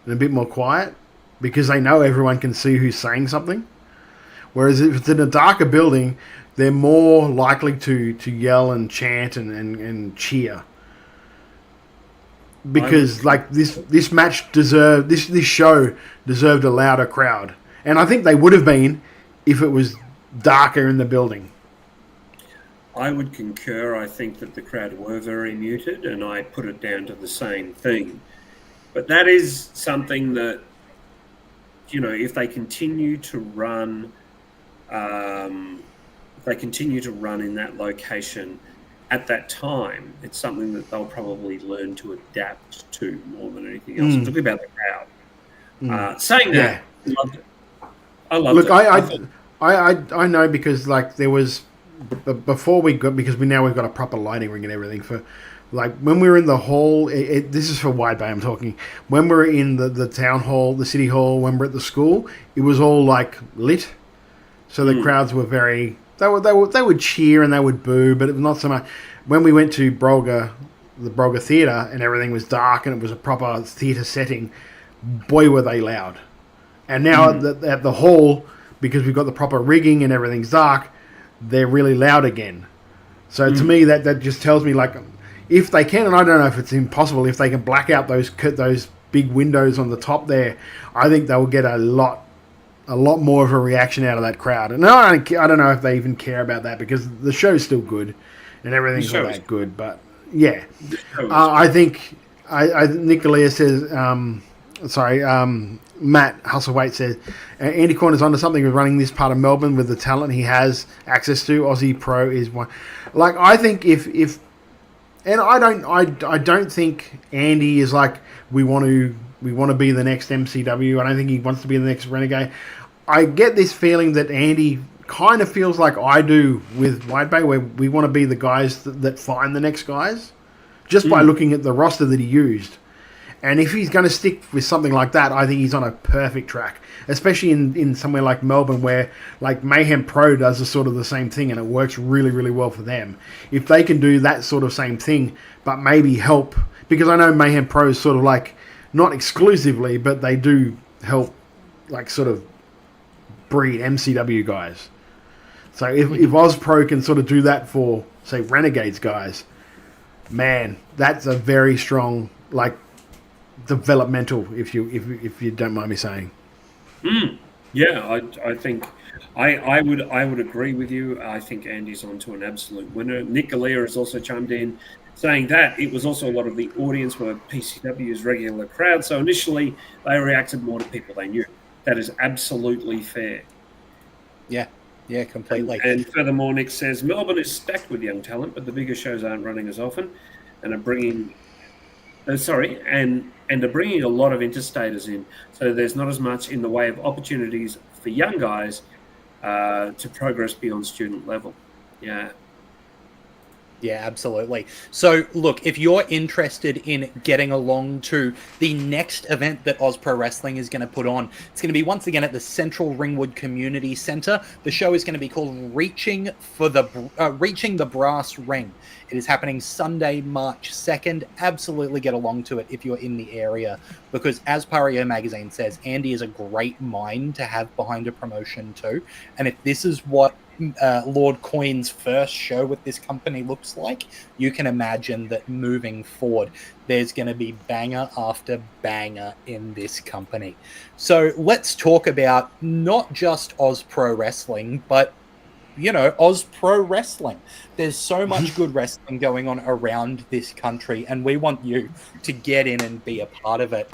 and a bit more quiet because they know everyone can see who's saying something. Whereas if it's in a darker building, they're more likely to yell and chant and cheer. Because like this match deserved, this show deserved a louder crowd. And I think they would have been if it was darker in the building. I would concur. I think that the crowd were very muted, and I put it down to the same thing. But that is something that, if they continue to run... if they continue to run in that location at that time, it's something that they'll probably learn to adapt to more than anything else. Talking about the crowd. Saying that, I loved it. I loved it. I know because like there was before we got, because we've got a proper lighting ring and everything for like when we were in the hall. This is for Wide Bay I'm talking. When we were in the town hall, the city hall, when we're at the school, it was all like lit. So the crowds were very... They would cheer and they would boo, but it was not so much... When we went to the Brolga Theatre, and everything was dark and it was a proper theatre setting, boy, were they loud. And now at the hall, because we've got the proper rigging and everything's dark, they're really loud again. So to me, that just tells me, like, if they can, and I don't know if it's impossible, if they can black out those big windows on the top there, I think they'll get a lot more of a reaction out of that crowd. And I don't know if they even care about that, because the show's still good and everything's not that good. But yeah, I think Nicolia says, Matt Hustlewaite says, Andy Corner's onto something with running this part of Melbourne with the talent he has access to. Aussie Pro is one. Like, I think if and I don't think Andy is like, we want to be the next MCW. I don't think he wants to be the next Renegade. I get this feeling that Andy kind of feels like I do with White Bay, where we want to be the guys that find the next guys, just by looking at the roster that he used. And if he's going to stick with something like that, I think he's on a perfect track, especially in somewhere like Melbourne, where like Mayhem Pro does the same thing, and it works really, really well for them. If they can do that sort of same thing, but maybe help, because I know Mayhem Pro is sort of like, not exclusively, but they do help like sort of breed MCW guys. So if OzPro can sort of do that for, say, Renegades guys, man, that's a very strong, like, developmental, if you don't mind me saying. Yeah, I think I would agree with you. I think Andy's onto an absolute winner. Nick Galea has also chimed in saying that it was also a lot of the audience were PCW's regular crowd, so initially they reacted more to people they knew. That is absolutely fair. Yeah. Yeah, completely. And furthermore, Nick says Melbourne is stacked with young talent, but the bigger shows aren't running as often, and are bringing. And are bringing a lot of interstaters in, so there's not as much in the way of opportunities for young guys to progress beyond student level. Yeah. Yeah, absolutely. So, look, if you're interested in getting along to the next event that Oz Pro Wrestling is going to put on, it's going to be once again at the Central Ringwood Community Centre. The show is going to be called Reaching the Brass Ring. It is happening Sunday, March 2nd. Absolutely get along to it if you're in the area, because as Pario Magazine says, Andy is a great mind to have behind a promotion too. And if this is what Lord Coin's first show with this company looks like, you can imagine that moving forward, there's going to be banger after banger in this company. So let's talk about not just Oz Pro Wrestling, but Oz Pro Wrestling. There's so much good wrestling going on around this country, and we want you to get in and be a part of it.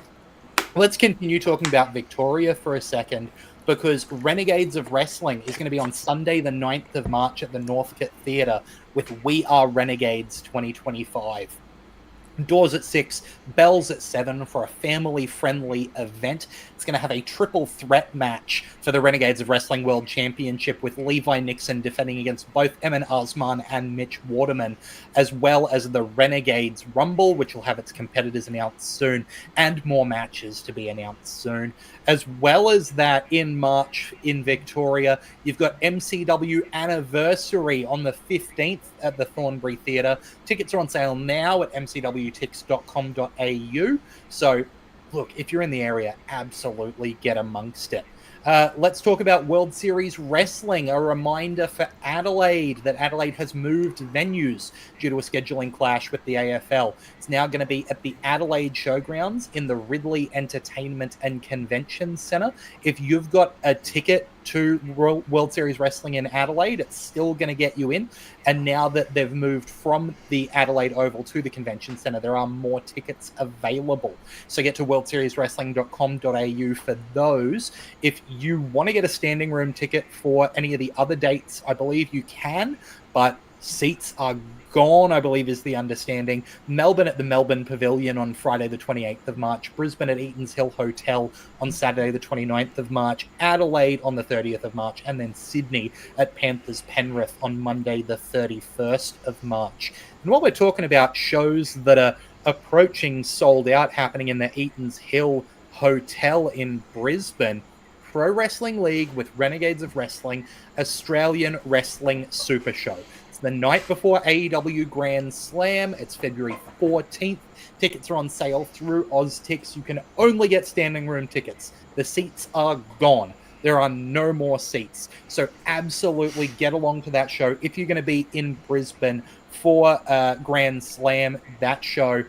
Let's continue talking about Victoria for a second, because Renegades of Wrestling is going to be on Sunday, the 9th of March at the Northcote Theatre with We Are Renegades 2025. Doors at 6, bells at 7 for a family-friendly event. It's going to have a triple threat match for the Renegades of Wrestling World Championship, with Levi Nixon defending against both Emin Osman and Mitch Waterman, as well as the Renegades Rumble, which will have its competitors announced soon, and more matches to be announced soon. As well as that, in March in Victoria, you've got MCW Anniversary on the 15th at the Thornbury Theatre. Tickets are on sale now at mcwtix.com.au. So, look, if you're in the area, absolutely get amongst it. Let's talk about World Series Wrestling. A reminder for Adelaide that Adelaide has moved venues due to a scheduling clash with the AFL. It's now going to be at the Adelaide Showgrounds in the Ridley Entertainment and Convention Centre. If you've got a ticket to World Series Wrestling in Adelaide, it's still going to get you in. And now that they've moved from the Adelaide Oval to the Convention Centre, there are more tickets available. So get to worldserieswrestling.com.au for those. If you want to get a standing room ticket for any of the other dates, I believe you can, but seats are gone, I believe is the understanding. Melbourne at the Melbourne Pavilion on Friday the 28th of March, Brisbane at Eaton's Hill Hotel on Saturday the 29th of March, Adelaide on the 30th of March, and then Sydney at Panthers Penrith on Monday the 31st of March. And while we're talking about shows that are approaching sold out happening in the Eaton's Hill Hotel in Brisbane, Pro Wrestling League with Renegades of Wrestling, Australian Wrestling Super Show. The night before AEW Grand Slam. It's February 14th. Tickets are on sale through OzTix. You can only get standing room tickets. The seats are gone. There are no more seats. So absolutely get along to that show. If you're going to be in Brisbane for Grand Slam, that show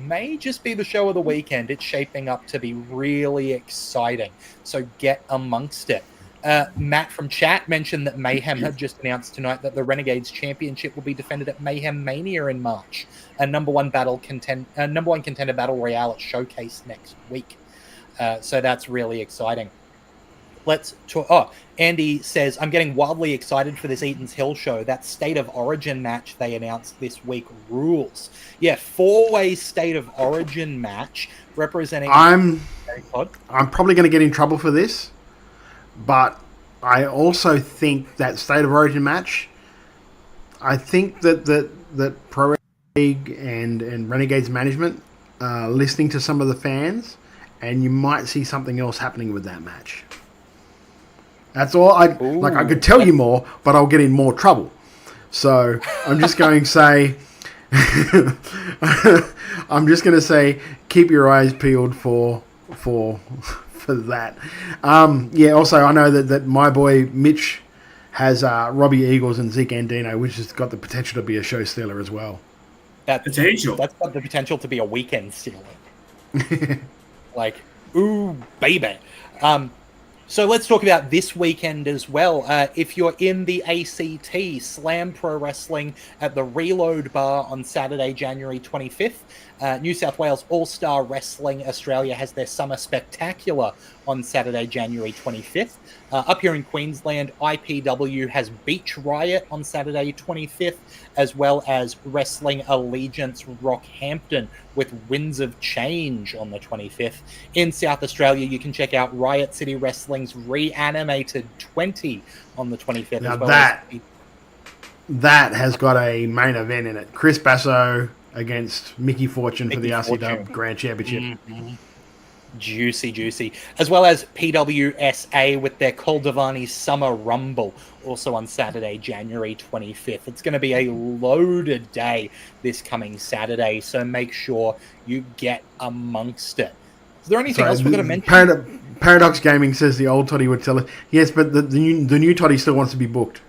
may just be the show of the weekend. It's shaping up to be really exciting. So get amongst it. Matt from chat mentioned that Mayhem had just announced tonight that the Renegades Championship will be defended at Mayhem Mania in March, a number one contender battle royale at Showcase next week. So that's really exciting. Let's talk. Oh, Andy says, I'm getting wildly excited for this Eaton's Hill show. That State of Origin match they announced this week rules. Yeah, 4-way State of Origin match representing. I'm probably going to get in trouble for this. But I also think that State of Origin match, I think that Pro League and Renegades management listening to some of the fans, and you might see something else happening with that match. That's all. I could tell you more, but I'll get in more trouble. So I'm just going to say, keep your eyes peeled for that. Also, I know that my boy Mitch has Robbie Eagles and Zeke Andino, which has got the potential to be a show stealer as well. That's got the potential to be a weekend stealer. Like, ooh, baby. So let's talk about this weekend as well. If you're in the ACT, Slam Pro Wrestling at the Reload Bar on Saturday, January 25th. New South Wales All-Star Wrestling Australia has their Summer Spectacular on Saturday, January 25th. Up here in Queensland, IPW has Beach Riot on Saturday, 25th, as well as Wrestling Allegiance Rockhampton with Winds of Change on the 25th. In South Australia, you can check out Riot City Wrestling's Reanimated 20 on the 25th. Now as well that has got a main event in it. Chris Basso against Mickey Fortune for the RCW Grand Championship. Mm-hmm. Juicy. As well as PWSA with their Coldavani Summer Rumble, also on Saturday, January 25th. It's going to be a loaded day this coming Saturday, so make sure you get amongst it. Is there anything else we're going to mention? Paradox Gaming says the old Toddy would tell us. Yes, but the new Toddy still wants to be booked.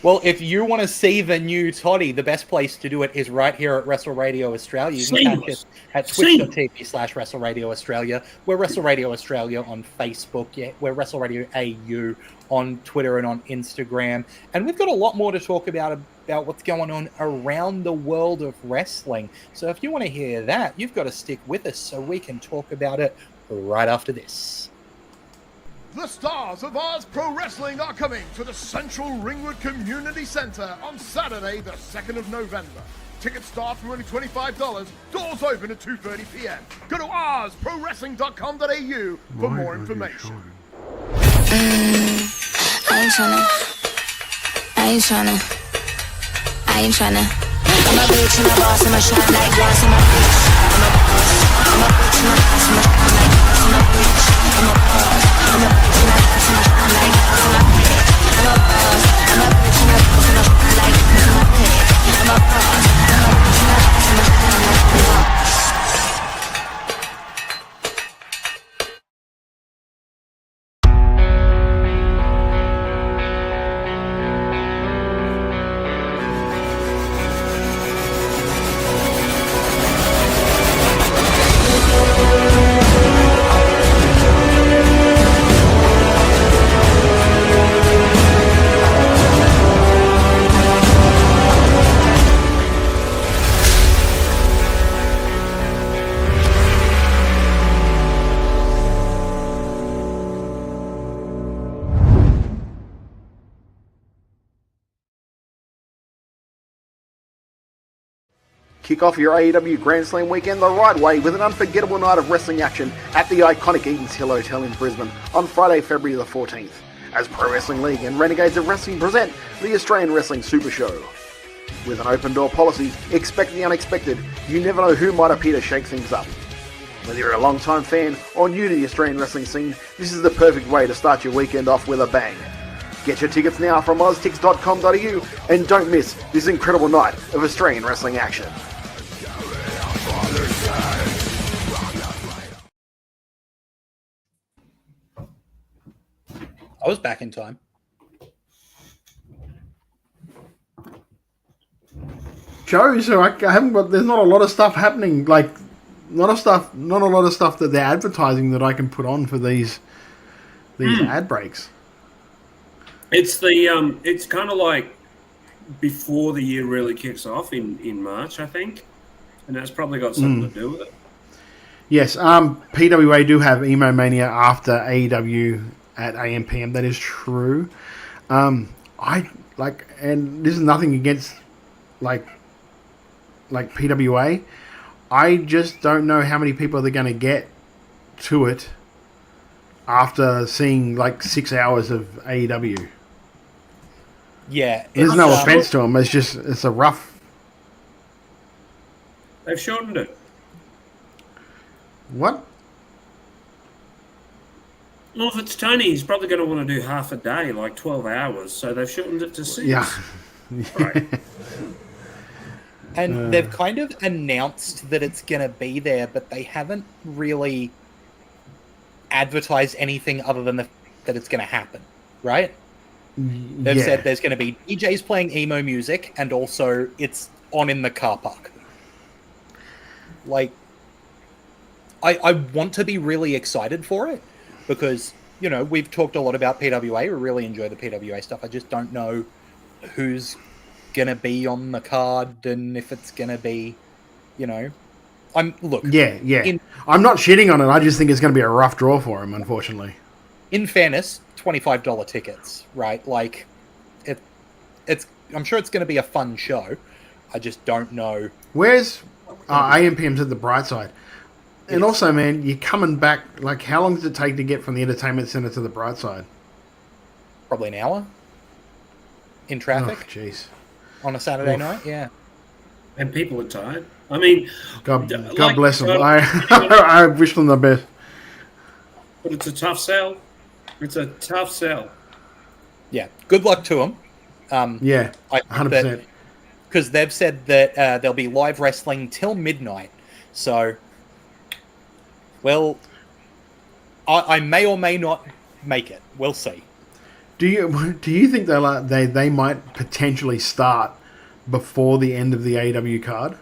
Well, if you want to see the new Toddy, the best place to do it is right here at Wrestle Radio Australia. You can catch us at twitch.tv/Wrestle Radio Australia. We're Wrestle Radio Australia on Facebook. Yeah, we're Wrestle Radio AU on Twitter and on Instagram. And we've got a lot more to talk about what's going on around the world of wrestling. So if you want to hear that, you've got to stick with us so we can talk about it right after this. The stars of Oz Pro Wrestling are coming to the Central Ringwood Community Centre on Saturday, the 2nd of November. Tickets start from only $25. Doors open at 2:30 p.m. Go to ozprowrestling.com.au for more information. I ain't tryna. I'm a bitch and a boss, I'm a shine like glass, I'm a bitch. I'm a boss, I'm a bitch and a boss, I'm a shine like glass, I'm a bitch. I'm a boss, I'm a bitch and a boss, I'm a shine like glass, I'm a bitch. I'm a boss, I'm a bitch and a boss, I'm a shine like glass, I'm a bitch. I'm a boss, I'm a bitch and a boss, I'm a shine like glass. Kick off your AEW Grand Slam weekend the right way with an unforgettable night of wrestling action at the iconic Eaton's Hill Hotel in Brisbane on Friday, February the 14th, as Pro Wrestling League and Renegades of Wrestling present the Australian Wrestling Super Show. With an open door policy, expect the unexpected. You never know who might appear to shake things up. Whether you're a long-time fan or new to the Australian wrestling scene, this is the perfect way to start your weekend off with a bang. Get your tickets now from oztix.com.au and don't miss this incredible night of Australian wrestling action. I was back in time. Joe, so I haven't got. There's not a lot of stuff happening. Like, not a lot of stuff that they're advertising that I can put on for these ad breaks. It's it's kind of like before the year really kicks off in March, I think, and that's probably got something to do with it. Yes, PWA do have Emo Mania after AEW at AM/PM. That is true. I like, and this is nothing against like PWA. I just don't know how many people they're going to get to it after seeing like 6 hours of AEW. Yeah, there's no offense to them. It's a rough. They've shortened it. What? Well, if it's Tony, he's probably going to want to do half a day, like 12 hours. So they've shortened it to 6. Yeah. Right. And they've kind of announced that it's going to be there, but they haven't really advertised anything other than that it's going to happen, right? They've said there's going to be DJs playing emo music, and also it's on in the car park. Like, I want to be really excited for it because, we've talked a lot about PWA. We really enjoy the PWA stuff. I just don't know who's going to be on the card and if it's going to be, I'm not shitting on it. I just think it's going to be a rough draw for him, unfortunately. In fairness, $25 tickets, right? Like, I'm sure it's going to be a fun show. I just don't know. Where's AMPM's at the bright side? And also, man, you're coming back. Like, how long does it take to get from the entertainment center to the bright side? Probably an hour in traffic. Oh, jeez. On a Saturday night, yeah. And people are tired. I mean, God bless them. I wish them the best. But it's a tough sell. It's a tough sell. Yeah. Good luck to them. 100%. Because they've said that there'll be live wrestling till midnight. So, well, I may or may not make it. We'll see. Do you think they might potentially start before the end of the AEW card?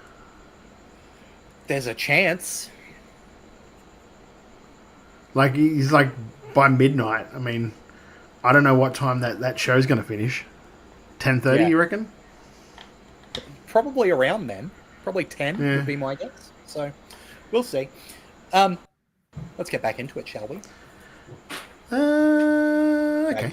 There's a chance. Like, he's like by midnight. I mean, I don't know what time that show's going to finish. 10:30, you reckon? Probably around then. Probably 10 would be my guess. So, we'll see. Let's get back into it, shall we? Okay.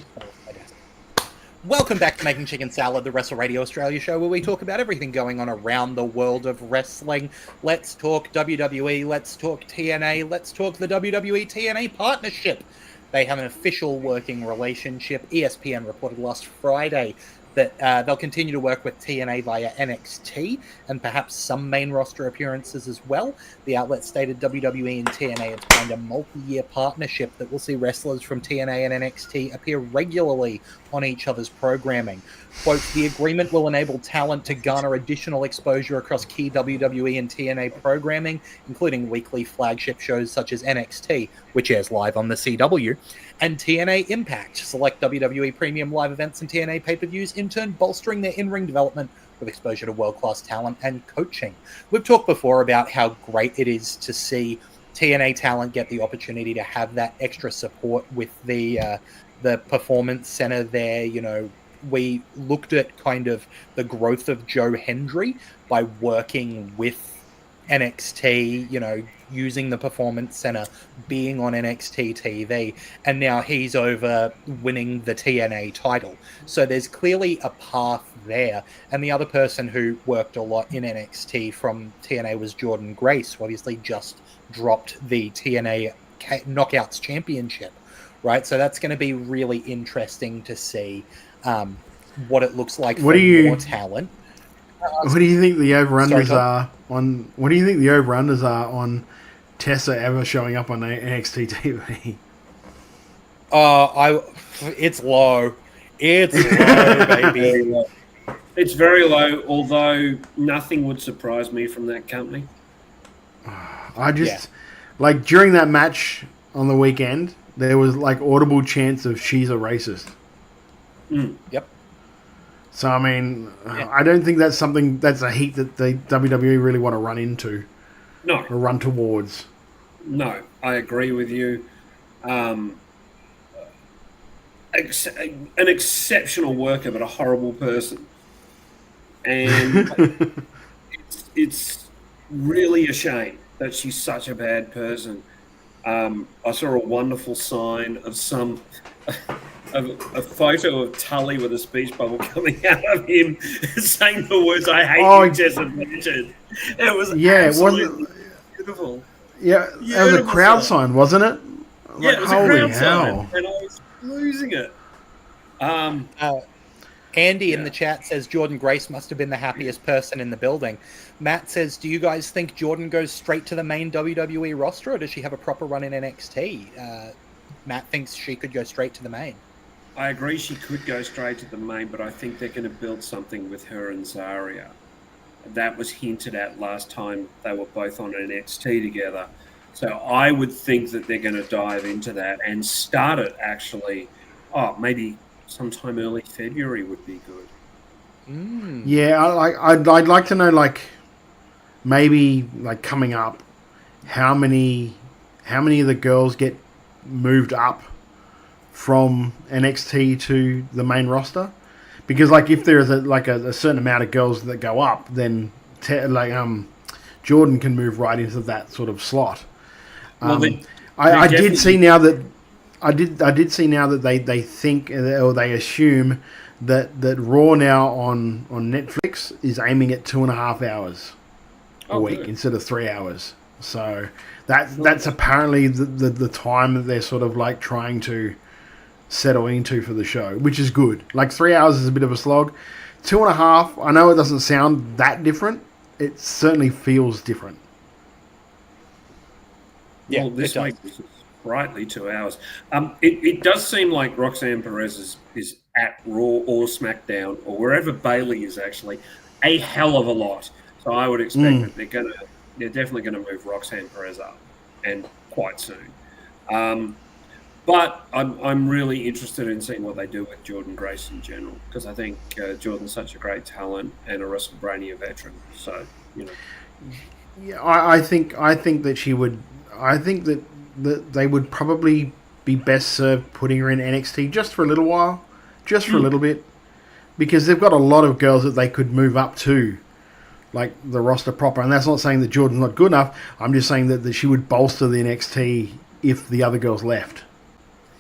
Welcome back to Making Chicken Salad, the Wrestle Radio Australia show, where we talk about everything going on around the world of wrestling. Let's talk WWE, let's talk TNA, let's talk the WWE TNA partnership. They have an official working relationship. ESPN reported last Friday that they'll continue to work with TNA via NXT and perhaps some main roster appearances as well. The outlet stated WWE and TNA have signed a multi-year partnership that will see wrestlers from TNA and NXT appear regularly on each other's programming. Quote, the agreement will enable talent to garner additional exposure across key WWE and TNA programming, including weekly flagship shows such as NXT, which airs live on the CW, and TNA Impact, select WWE premium live events and TNA pay-per-views, in turn bolstering their in-ring development with exposure to world-class talent and coaching. We've talked before about how great it is to see TNA talent get the opportunity to have that extra support with the performance center there. We looked at kind of the growth of Joe Hendry by working with NXT, using the Performance Center, being on NXT TV, and now he's over winning the TNA title. So there's clearly a path there. And the other person who worked a lot in NXT from TNA was Jordan Grace, who obviously just dropped the TNA Knockouts Championship, right? So that's going to be really interesting to see what it looks like for more talent. What do you think the over-unders are on? What do you think the over-unders are on Tessa ever showing up on NXT TV? It's low. It's low, baby. It's very low. Although nothing would surprise me from that company. I just like during that match on the weekend, there was like audible chants of "she's a racist." Yep. So, I mean, I don't think that's a heat that the WWE really want to run into. No. Or run towards. No, I agree with you. An exceptional worker, but a horrible person. And it's really a shame that she's such a bad person. I saw a wonderful sign of a photo of Tully with a speech bubble coming out of him saying the words, I hate you, Tessa Blanchard. It was absolutely beautiful. Yeah, it was a crowd sign, wasn't it? Yeah, it was a crowd sign, and I was losing it. Andy in the chat says Jordan Grace must have been the happiest person in the building. Matt says, do you guys think Jordan goes straight to the main WWE roster, or does she have a proper run in NXT? Matt thinks she could go straight to the main. I agree she could go straight to the main, but I think they're going to build something with her and Zarya. That was hinted at last time they were both on NXT together. So I would think that they're going to dive into that and start it actually, maybe sometime early February would be good. Yeah, I'd like to know, like, maybe, like, coming up, how many of the girls get moved up from NXT to the main roster. Because like if there's a certain amount of girls that go up, then Jordan can move right into that sort of slot. I did see now that they think or they assume that Raw now on Netflix is aiming at 2.5 hours a week instead of 3 hours. So that's apparently the time that they're sort of like trying to settle into for the show, which is good. Like 3 hours is a bit of a slog. 2.5, I know it doesn't sound that different. It certainly feels different. Yeah, well, this week is rightly 2 hours. It does seem like Roxanne Perez is at Raw or SmackDown or wherever Bayley is actually a hell of a lot. So I would expect that they're definitely gonna move Roxanne Perez up, and quite soon. But I'm really interested in seeing what they do with Jordan Grace in general, because I think Jordan's such a great talent and a WrestleMania veteran. So yeah, I think that she would. I think that they would probably be best served putting her in NXT just for a little while, just for a little bit, because they've got a lot of girls that they could move up to, like the roster proper. And that's not saying that Jordan's not good enough. I'm just saying that she would bolster the NXT if the other girls left.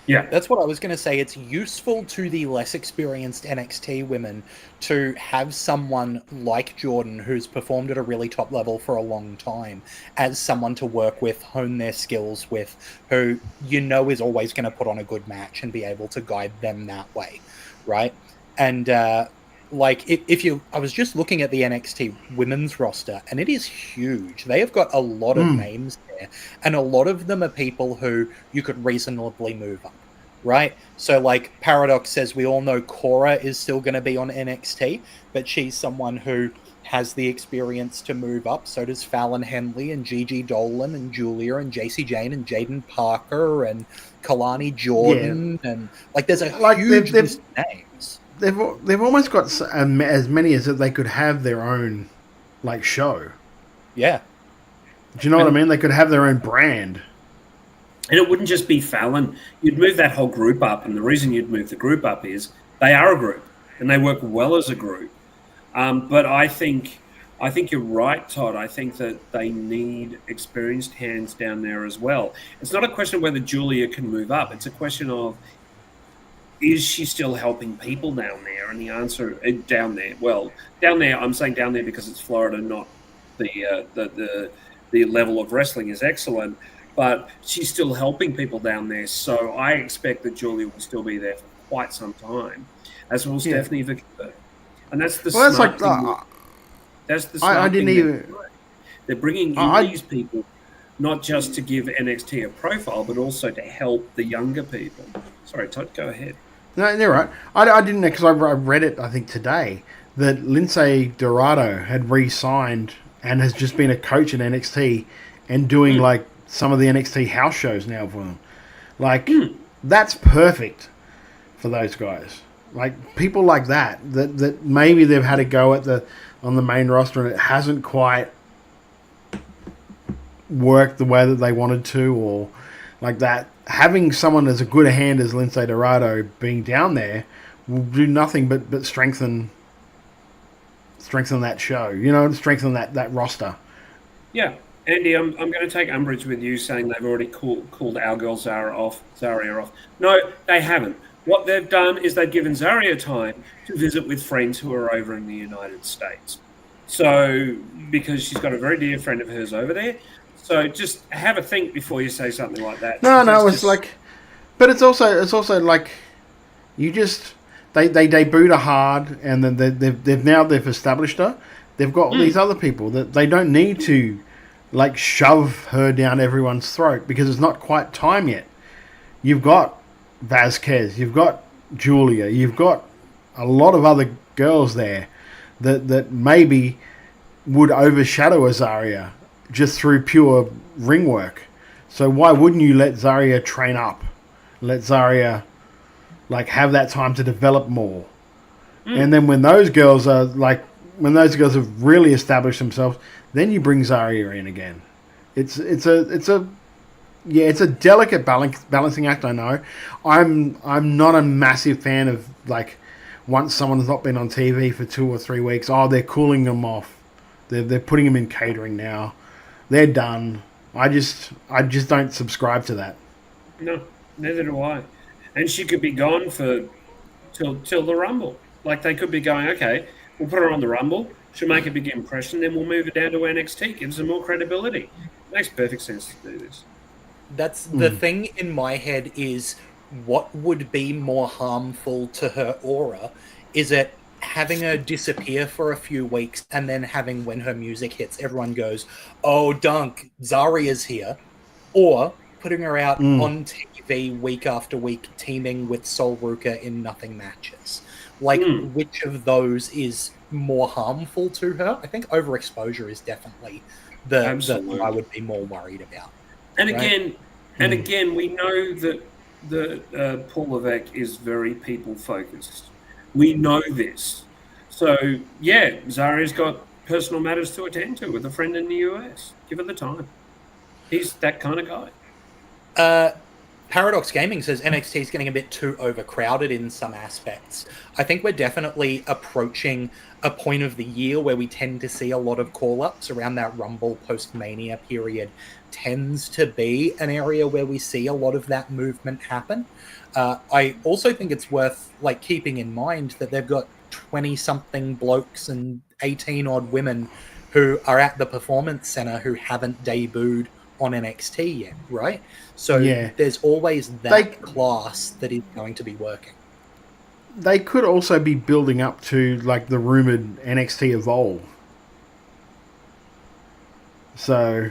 Yeah, that's what I was going to say. It's useful to the less experienced NXT women to have someone like Jordan, who's performed at a really top level for a long time, as someone to work with, hone their skills with, who is always going to put on a good match and be able to guide them that way, right? And I was just looking at the NXT women's roster, and it is huge. They have got a lot of names there, and a lot of them are people who you could reasonably move up, right? So, like, Paradox says, we all know Cora is still going to be on NXT, but she's someone who has the experience to move up. So does Fallon Henley and Gigi Dolan and Julia and JC Jane and Jaden Parker and Kalani Jordan. Yeah. And, like, there's a huge list of names. They've almost got as many as that they could have their own, like, show. Yeah. Do you know what I mean? They could have their own brand. And it wouldn't just be Fallon. You'd move that whole group up, and the reason you'd move the group up is they are a group, and they work well as a group. But I think you're right, Todd. I think that they need experienced hands down there as well. It's not a question of whether Julia can move up. It's a question of, is she still helping people down there? And the answer, down there. Well, down there, I'm saying down there because it's Florida, not the level of wrestling is excellent, but she's still helping people down there. So I expect that Julia will still be there for quite some time, as will Stephanie Victor. And that's the smart thing. That's the smart thing. They're bringing in these people not just to give NXT a profile, but also to help the younger people. Sorry, Todd, go ahead. No, you're right. I didn't know, because I read it, I think, today, that Lindsay Dorado had re-signed and has just been a coach at NXT and doing, like, some of the NXT house shows now for them. Like, that's perfect for those guys. Like, people like that maybe they've had a go at on the main roster and it hasn't quite worked the way that they wanted to, or like that. Having someone as a good a hand as Lindsay Dorado being down there will do nothing but strengthen that show, strengthen that roster. Yeah. Andy, I'm going to take umbrage with you saying they've already called our girl Zarya off. No, they haven't. What they've done is they've given Zarya time to visit with friends who are over in the United States. So, because she's got a very dear friend of hers over there. So just have a think before you say something like that. No, it's like, but it's also like, you just they debuted her hard, and then they've established her. They've got all these other people that they don't need to, like, shove her down everyone's throat, because it's not quite time yet. You've got Vasquez, you've got Julia, you've got a lot of other girls there that maybe would overshadow a Zarya just through pure ring work. So why wouldn't you let Zarya train up? Let Zarya, like, have that time to develop more. And then when those girls have really established themselves, then you bring Zarya in again. It's a delicate balancing act. I know. I'm not a massive fan of like once someone's not been on TV for 2 or 3 weeks. Oh, they're cooling them off. They're putting them in catering now. They're done. I just don't subscribe to that. No, neither do I. And she could be gone for till the Rumble. Like they could be going, okay, we'll put her on the Rumble. She'll make a big impression, then we'll move her down to NXT. Gives her more credibility. Makes perfect sense to do this. That's the thing in my head is what would be more harmful to her aura? Is it having her disappear for a few weeks and then having when her music hits, everyone goes, oh, Dunk, Zaria's here? Or putting her out on TV week after week, teaming with Sol Ruka in nothing matches? Like, which of those is more harmful to her? I think overexposure is definitely the thing I would be more worried about. And right? again, we know that Paul Levesque is very people focused. We know this. So yeah, Zaria's got personal matters to attend to with a friend in the US. Give her the time. He's that kind of guy. Paradox Gaming says NXT is getting a bit too overcrowded in some aspects. I think we're definitely approaching a point of the year where we tend to see a lot of call-ups around that Rumble post-Mania period. Tends to be an area where we see a lot of that movement happen. I also think it's worth like keeping in mind that they've got 20-something blokes and 18-odd women who are at the Performance Center who haven't debuted on NXT yet, right? So there's always that class that is going to be working. They could also be building up to like the rumored NXT Evolve. So,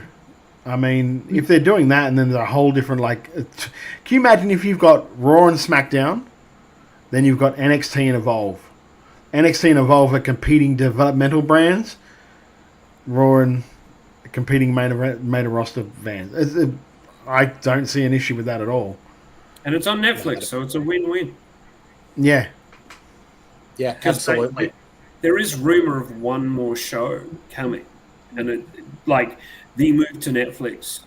I mean, if they're doing that and then there's a whole different like... Can you imagine if you've got Raw and SmackDown, then you've got NXT and Evolve. NXT and Evolve are competing developmental brands. Raw and competing main roster bands. I don't see an issue with that at all. And it's on Netflix, so it's a win-win. Yeah. Yeah, absolutely. There is rumor of one more show coming. And like the move to Netflix,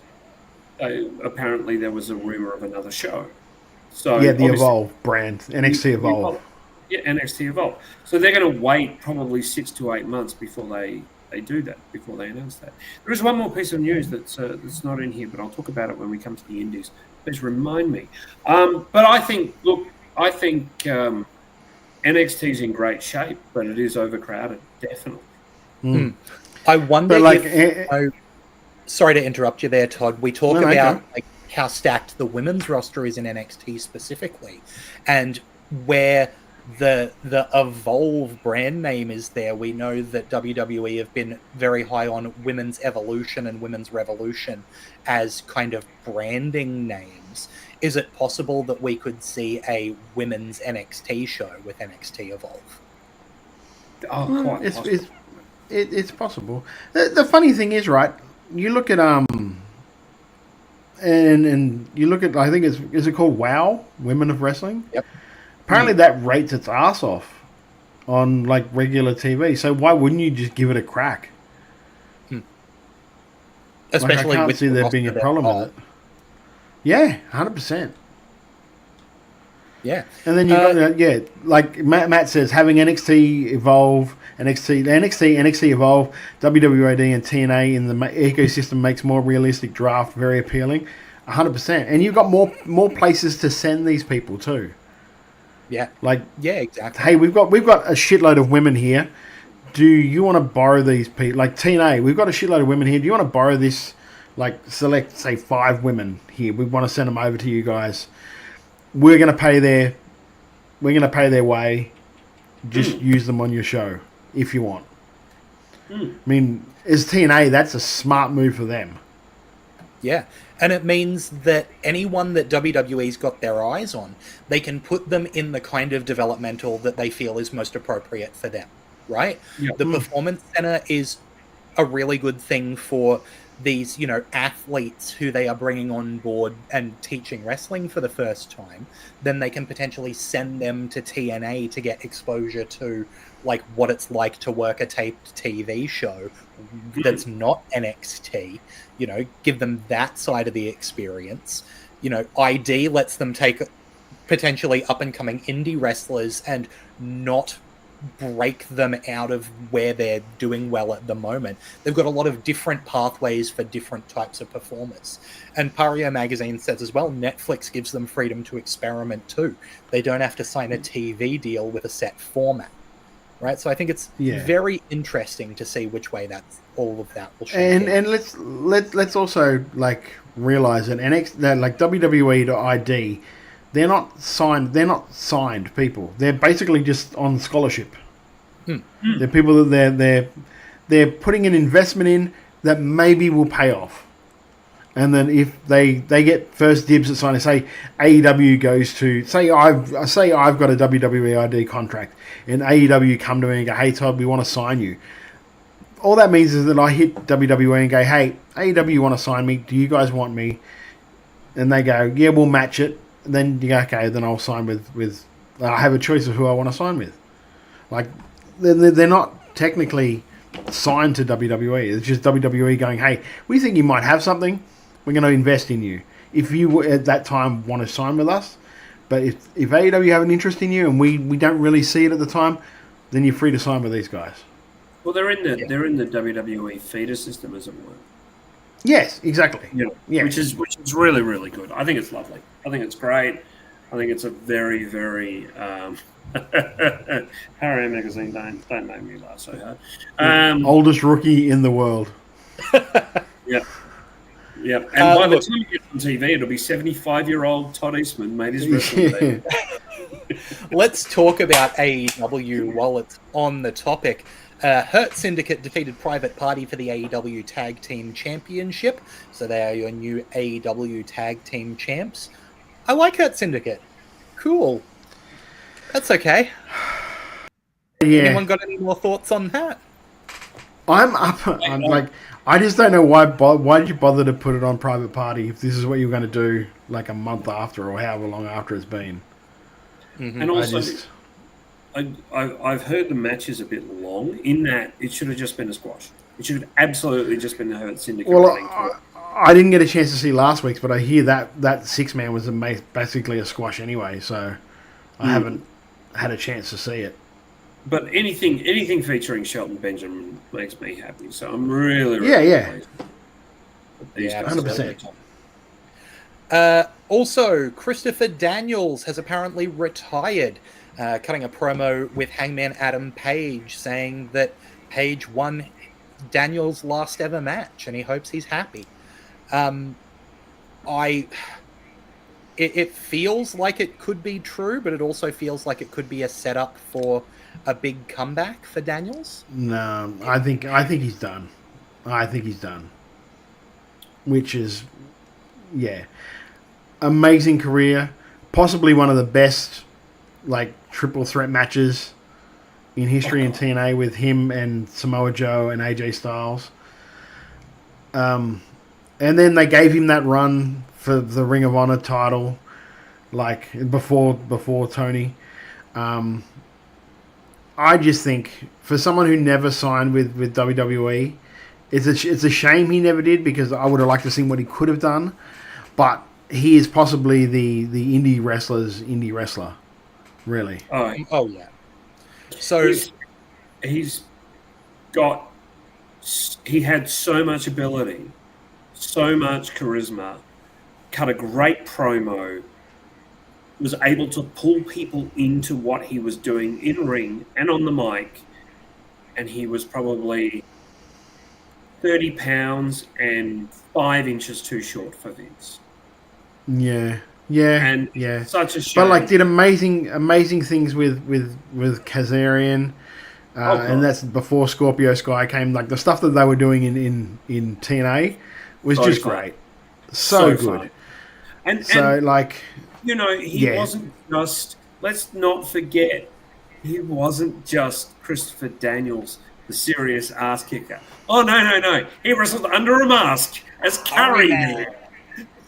apparently there was a rumor of another show. So yeah, the Evolve brand, NXT Evolve. Yeah, NXT Evolve. So they're going to wait probably 6 to 8 months before they do that, before they announce that. There is one more piece of news that's not in here, but I'll talk about it when we come to the Indies. Please remind me. But I think NXT's in great shape, but it is overcrowded, definitely. I wonder sorry to interrupt you there, Todd. We talk about like how stacked the women's roster is in NXT specifically, and where the Evolve brand name is there. We know that WWE have been very high on Women's Evolution and Women's Revolution as kind of branding names. Is it possible that we could see a women's NXT show with NXT Evolve? Oh, quite possible. It's possible. The funny thing is, right, you look at and you look at, I think is it called WOW, Women of Wrestling? Yep. Apparently that rates its ass off on like regular TV. So why wouldn't you just give it a crack? Especially I can't with see there being a problem with it. Yeah, 100%. Yeah. And then you got like Matt says, having NXT Evolve, NXT Evolve, WWOD and TNA in the ecosystem makes more realistic draft very appealing. 100%. And you've got more places to send these people too. Yeah. Like, yeah, exactly. Hey, we've got a shitload of women here. Do you want to borrow these people? Like TNA, we've got a shitload of women here. Do you want to borrow this? Like, select, say, 5 women here. We want to send them over to you guys. We're going to pay their way. Just use them on your show if you want. I mean, as TNA, that's a smart move for them. Yeah, and it means that anyone that WWE's got their eyes on, they can put them in the kind of developmental that they feel is most appropriate for them, right? Yeah. The Performance Center is a really good thing for these, athletes who they are bringing on board and teaching wrestling for the first time, then they can potentially send them to TNA to get exposure to like what it's like to work a taped TV show that's not NXT, give them that side of the experience. ID lets them take potentially up and coming indie wrestlers and not break them out of where they're doing well at the moment. They've got a lot of different pathways for different types of performers. And Pario magazine says as well, Netflix gives them freedom to experiment too. They don't have to sign a TV deal with a set format. Right, so I think it's very interesting to see which way all of that will shape. And let's also like realize that like WWE to ID, they're not signed people. They're basically just on scholarship. They're people that they're putting an investment in that maybe will pay off. And then if they get first dibs at signing, say AEW goes to say I've got a WWE ID contract, and AEW come to me and go, "Hey Todd, we want to sign you." All that means is that I hit WWE and go, "Hey, AEW want to sign me? Do you guys want me?" And they go, "Yeah, we'll match it." And then you go, "Okay, then I'll sign with I have a choice of who I want to sign with." Like they're not technically signed to WWE. It's just WWE going, "Hey, we think you might have something. We're going to invest in you. If you at that time want to sign with us, but if AEW have an interest in you and we don't really see it at the time, then you're free to sign with these guys." Well, they're in the WWE feeder system, as it were. Yes, exactly. Yeah, which is really, really good. I think it's lovely. I think it's great. I think it's a very, very Harry magazine. Don't make me laugh so hard. Oldest rookie in the world. Yeah. Yeah, and by the time you get on TV, it'll be 75-year-old Todd Eastman made his wrestling debut. Let's talk about AEW while it's on the topic. Hurt Syndicate defeated Private Party for the AEW Tag Team Championship, so they are your new AEW Tag Team champs. I like Hurt Syndicate. Cool. That's okay. Yeah. Anyone got any more thoughts on that? I'm like, I just don't know why did you bother to put it on Private Party if this is what you're going to do like a month after or however long after it's been. Mm-hmm. And also, I've heard the match is a bit long in that it should have just been a squash. It should have absolutely just been the Hurt Syndicate. Well, I didn't get a chance to see last week's, but I hear that six-man was basically a squash anyway, so I haven't had a chance to see it. But anything featuring Shelton Benjamin makes me happy. So I'm really pleased. Yeah, 100%. Also, Christopher Daniels has apparently retired, cutting a promo with Hangman Adam Page, saying that Page won Daniels' last ever match, and he hopes he's happy. It feels like it could be true, but it also feels like it could be a setup for a big comeback for Daniels. No, I think he's done. I think he's done. Which is, amazing career, possibly one of the best like triple threat matches in history in TNA with him and Samoa Joe and AJ Styles. And then they gave him that run for the Ring of Honor title, like before Tony. I just think for someone who never signed with WWE, it's a shame he never did, because I would have liked to see what he could have done. But he is possibly the indie wrestler's indie wrestler, really. Oh yeah. So he had so much ability, so much charisma, cut a great promo, was able to pull people into what he was doing in ring and on the mic, and he was probably 30 pounds and 5 inches too short for Vince. Yeah. Such a shame. But like did amazing things with Kazarian, and that's before Scorpio Sky came. Like the stuff that they were doing in TNA was so just fun. Great, so good. Fun. And like. He wasn't just, let's not forget, he wasn't just Christopher Daniels. the serious ass kicker. Oh, no. He wrestled under a mask as Curry Man.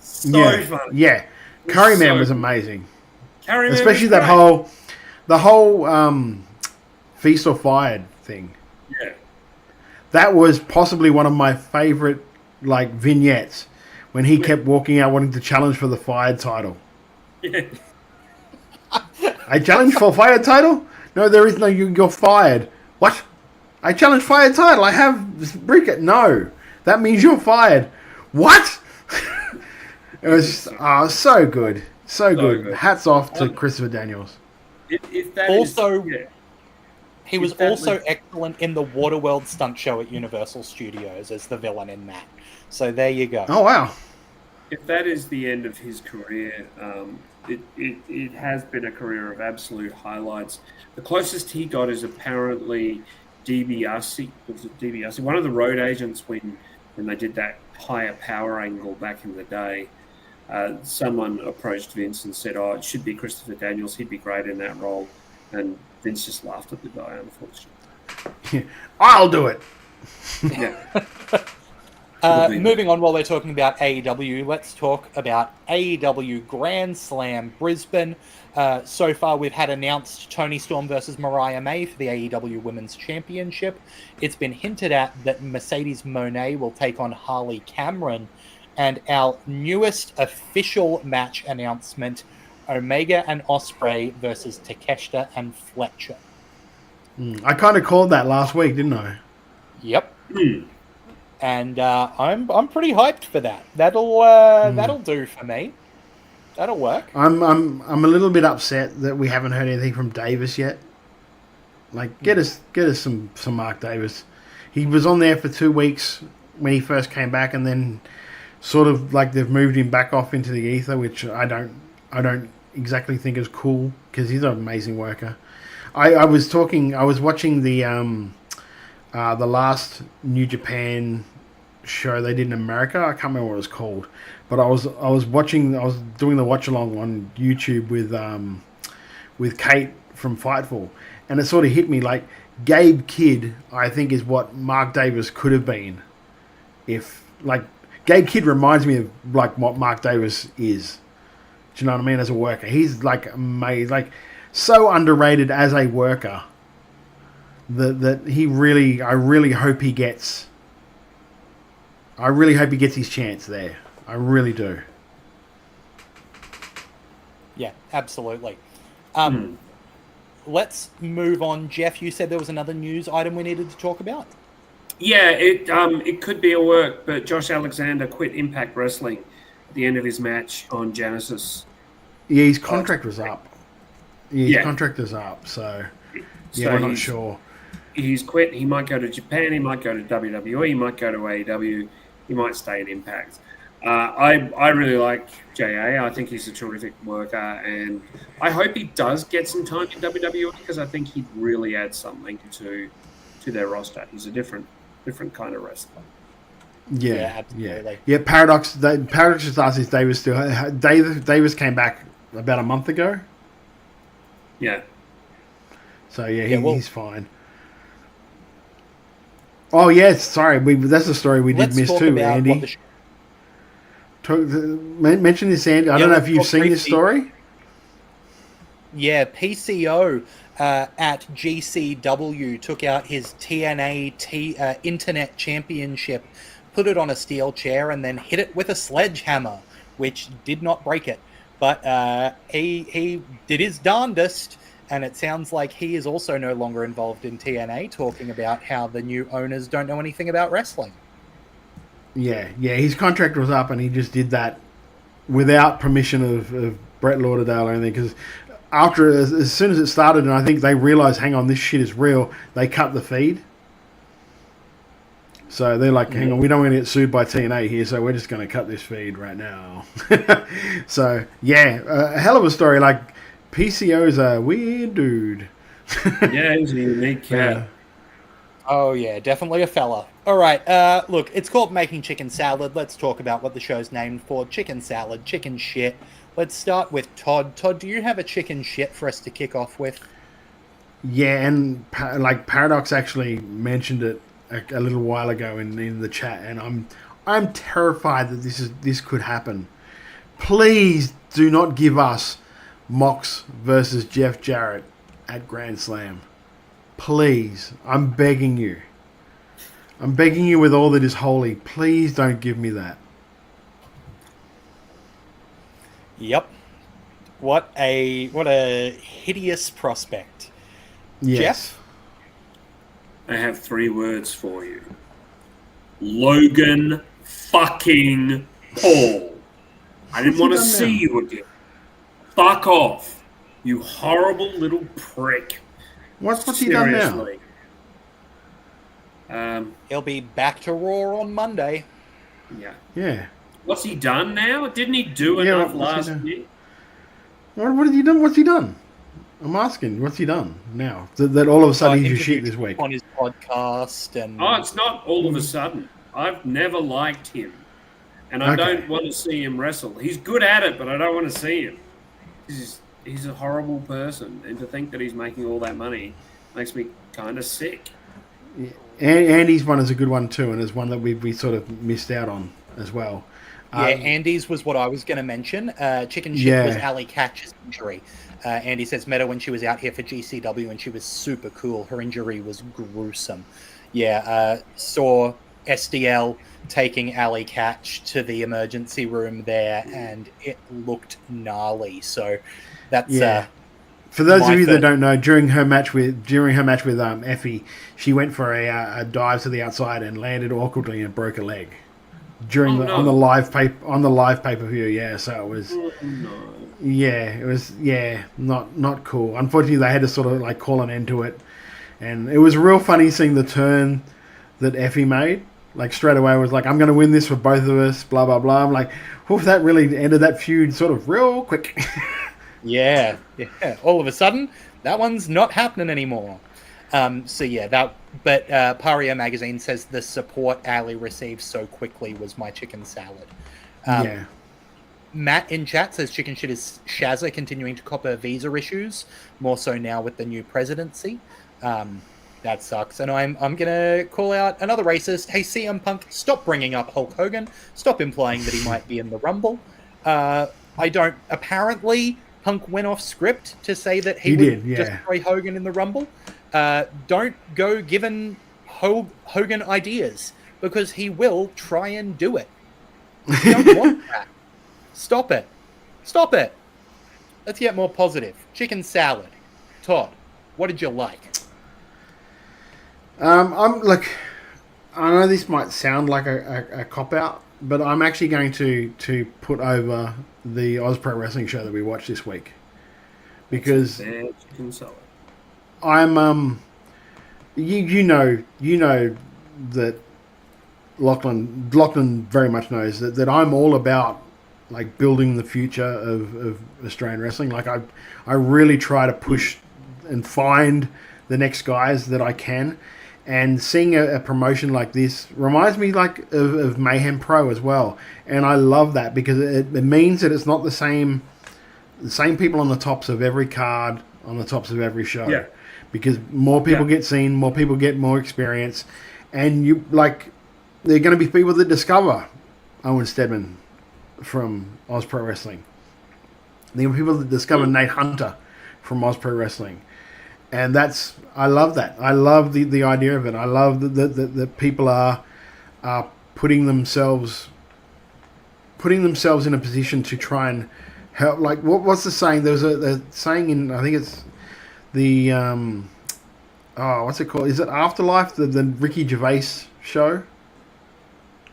So funny. Yeah. Curry Man was good. amazing. Curry Man Especially was great. the whole Feast or Fired thing. Yeah. That was possibly one of my favorite vignettes when he kept walking out wanting to challenge for the Fired title. Yeah. I challenge for Fired title? No, there is no. You're fired. What? I challenge Fired title. I have this briquet. No, that means you're fired. What? It was just, so good, so good. Hats off to Christopher Daniels. If that Also, is, yeah. he was also excellent in the Waterworld stunt show at Universal Studios as the villain in that. So there you go. Oh wow! If that is the end of his career, it has been a career of absolute highlights. The closest he got is apparently DiBiase. Was it DiBiase? One of the road agents when they did that higher power angle back in the day. Someone approached Vince and said, "Oh, it should be Christopher Daniels. He'd be great in that role." And Vince just laughed at the guy, unfortunately. I'll do it. Yeah. Moving on, while we're talking about AEW, let's talk about AEW Grand Slam Brisbane. So far, we've had announced Toni Storm versus Mariah May for the AEW Women's Championship. It's been hinted at that Mercedes Moné will take on Harley Cameron. And our newest official match announcement, Omega and Ospreay versus Takeshita and Fletcher. I kind of called that last week, didn't I? Yep. And I'm pretty hyped for that. That'll do for me. That'll work. I'm a little bit upset that we haven't heard anything from Davis yet. Get us some Mark Davis. He was on there for 2 weeks when he first came back, and then sort of they've moved him back off into the ether, which I don't exactly think is cool because he's an amazing worker. I was watching the last New Japan show they did in America. I can't remember what it was called, but I was doing the watch along on YouTube with Kate from Fightful, and it sort of hit me Gabe Kidd, I think, is what Mark Davis could have been if Gabe Kidd reminds me of what Mark Davis is. Do you know what I mean? As a worker, he's amazing, so underrated as a worker. That he really, I really hope he gets his chance there. I really do. Yeah, absolutely. Let's move on. Jeff, you said there was another news item we needed to talk about. Yeah, it could be a work, but Josh Alexander quit Impact Wrestling at the end of his match on Genesis. Yeah, his contract was up. Yeah, his contract is up, so we're not sure. He's quit. He might go to Japan. He might go to WWE. He might go to AEW. He might stay in Impact. I really like JA. I think he's a terrific worker, and I hope he does get some time in WWE because I think he'd really add something to their roster. He's a different kind of wrestler. Yeah, absolutely. Yeah. Paradox just asked if Davis came back about a month ago. Yeah. So he's fine. Oh yes, sorry. That's the story we did miss too, Andy. Mention this, Andy. I don't know if you've seen this story. Yeah, PCO at GCW took out his TNA Internet Championship, put it on a steel chair, and then hit it with a sledgehammer, which did not break it. But he did his darndest, and it sounds like he is also no longer involved in TNA, talking about how the new owners don't know anything about wrestling. Yeah, his contract was up, and he just did that without permission of Brett Lauderdale or anything, because as soon as it started, and I think they realized, hang on, this shit is real, they cut the feed. So they're like, hang on, we don't want to get sued by TNA here, so we're just going to cut this feed right now. So, a hell of a story. PCO's a weird dude. Yeah, he's a unique cat. Yeah. Oh, yeah, definitely a fella. All right, look, it's called Making Chicken Salad. Let's talk about what the show's named for. Chicken salad, chicken shit. Let's start with Todd. Todd, do you have a chicken shit for us to kick off with? Yeah, and Paradox actually mentioned it a little while ago in the chat, and I'm terrified that this could happen. Please do not give us Mox versus Jeff Jarrett at Grand Slam. Please, I'm begging you. I'm begging you with all that is holy. Please don't give me that. Yep. What a hideous prospect. Yes. Jeff? I have 3 words for you. Logan fucking Paul. I didn't want to see you again. Fuck off. You horrible little prick. What's he done now? He'll be back to Raw on Monday. Yeah. Yeah. What's he done now? Didn't he do enough last year? What have you done? What's he done? I'm asking, what's he done now? That all of a sudden he's your shit this week. On his podcast and... Oh, it's not all of a sudden. I've never liked him. And I don't want to see him wrestle. He's good at it, but I don't want to see him. He's a horrible person. And to think that he's making all that money makes me kind of sick. Yeah. Andy's one is a good one too, and is one that we sort of missed out on as well. Yeah, Andy's was what I was going to mention. Chicken shit was Ali Catch's injury. Andy says Meta when she was out here for GCW and she was super cool. Her injury was gruesome. Yeah, saw SDL taking Ali Catch to the emergency room there, and it looked gnarly. So that's for those of you that don't know, during her match with Effie, she went for a dive to the outside and landed awkwardly and broke a leg. On the live pay-per-view, yeah. So it was, not cool. Unfortunately, they had to sort of like call an end to it, and it was real funny seeing the turn that Effie made. Like straight away, was like, "I'm going to win this for both of us." Blah blah blah. I'm like, "Oof!" That really ended that feud sort of real quick. yeah. All of a sudden, that one's not happening anymore. But Paria Magazine says the support Ali received so quickly was my chicken salad. Matt in chat says chicken shit is Shazza continuing to cop her visa issues, more so now with the new presidency. That sucks. And I'm going to call out another racist. Hey, CM Punk, stop bringing up Hulk Hogan. Stop implying that he might be in the Rumble. Apparently, Punk went off script to say that he would destroy Hogan in the Rumble. Don't go giving Hogan ideas, because he will try and do it. You don't want that. Stop it. Let's get more positive. Chicken salad. Todd, what did you like? I know this might sound like a cop-out, but I'm actually going to put over the Oz Pro Wrestling show that we watched this week. Because I'm you know that Lachlan very much knows that I'm all about like building the future of Australian wrestling. Like I really try to push and find the next guys that I can, and seeing a promotion like this reminds me like of Mayhem Pro as well, and I love that because it means that it's not the same people on the tops of every card, on the tops of every show. Yeah. Because more people get seen, more people get more experience, and you like there are going to be people that discover Owen Stedman from Oz Pro Wrestling. There are people that discover Nate Hunter from Oz Pro Wrestling, and I love that. I love the idea of it. I love that people are putting themselves in a position to try and help. Like what's the saying? There's a saying in, I think it's the what's it called? Is it Afterlife? The Ricky Gervais show?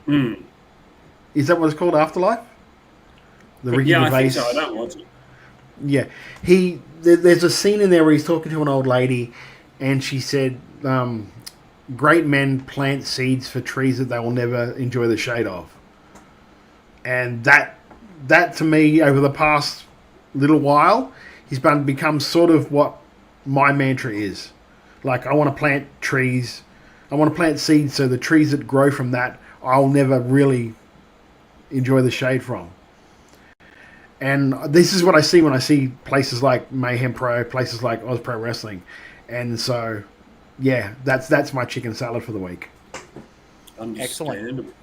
Is that what it's called? Afterlife? The Ricky Gervais. I think so. I don't watch it. Yeah, there's a scene in there where he's talking to an old lady, and she said, "Great men plant seeds for trees that they will never enjoy the shade of." And that to me, over the past little while, he's become sort of what my mantra is. Like, I want to plant trees. I want to plant seeds so the trees that grow from that, I'll never really enjoy the shade from. And this is what I see when I see places like Mayhem Pro, places like Oz Pro Wrestling. And so, yeah, that's my chicken salad for the week. Excellent.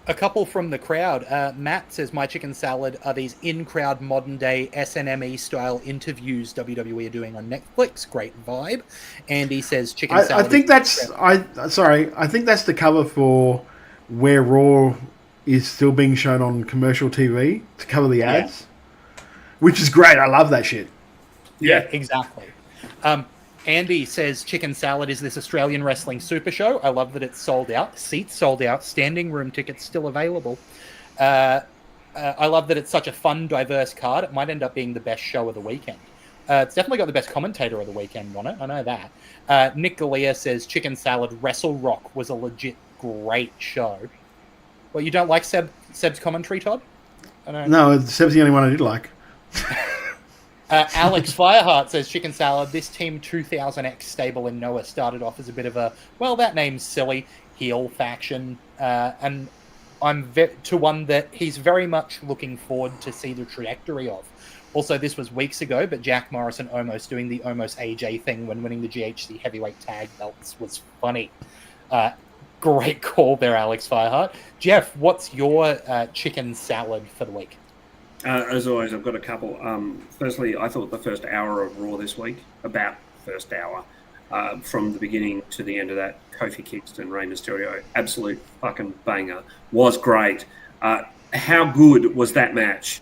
A couple from the crowd. Matt says, my chicken salad are these in-crowd modern-day SNME style interviews WWE are doing on Netflix. Great vibe. Andy says, chicken salad. I think I think that's the cover for where Raw is still being shown on commercial TV to cover the ads, which is great. I love that shit. Yeah, exactly. Andy says chicken salad is this Australian wrestling super show. I love that it's sold out. Seats sold out. Standing room tickets still available. I love that it's such a fun, diverse card. It might end up being the best show of the weekend. It's definitely got the best commentator of the weekend on it. I know that. Nick Galea says chicken salad Wrestle Rock was a legit great show. Well, you don't like Seb's commentary, Todd? No, Seb's the only one I did like. Alex Fireheart says chicken salad. This Team 2000X stable in Noah started off as a bit of a, well, that name's silly, heel faction. And I'm to one that he's very much looking forward to see the trajectory of. Also, this was weeks ago, but Jack Morrison almost doing the almost AJ thing when winning the GHC heavyweight tag belts was funny. Great call there, Alex Fireheart. Jeff, what's your chicken salad for the week? As always, I've got a couple. Firstly, I thought the first hour of Raw this week, about first hour, from the beginning to the end of that, Kofi Kingston, Rey Mysterio, absolute fucking banger, was great. How good was that match?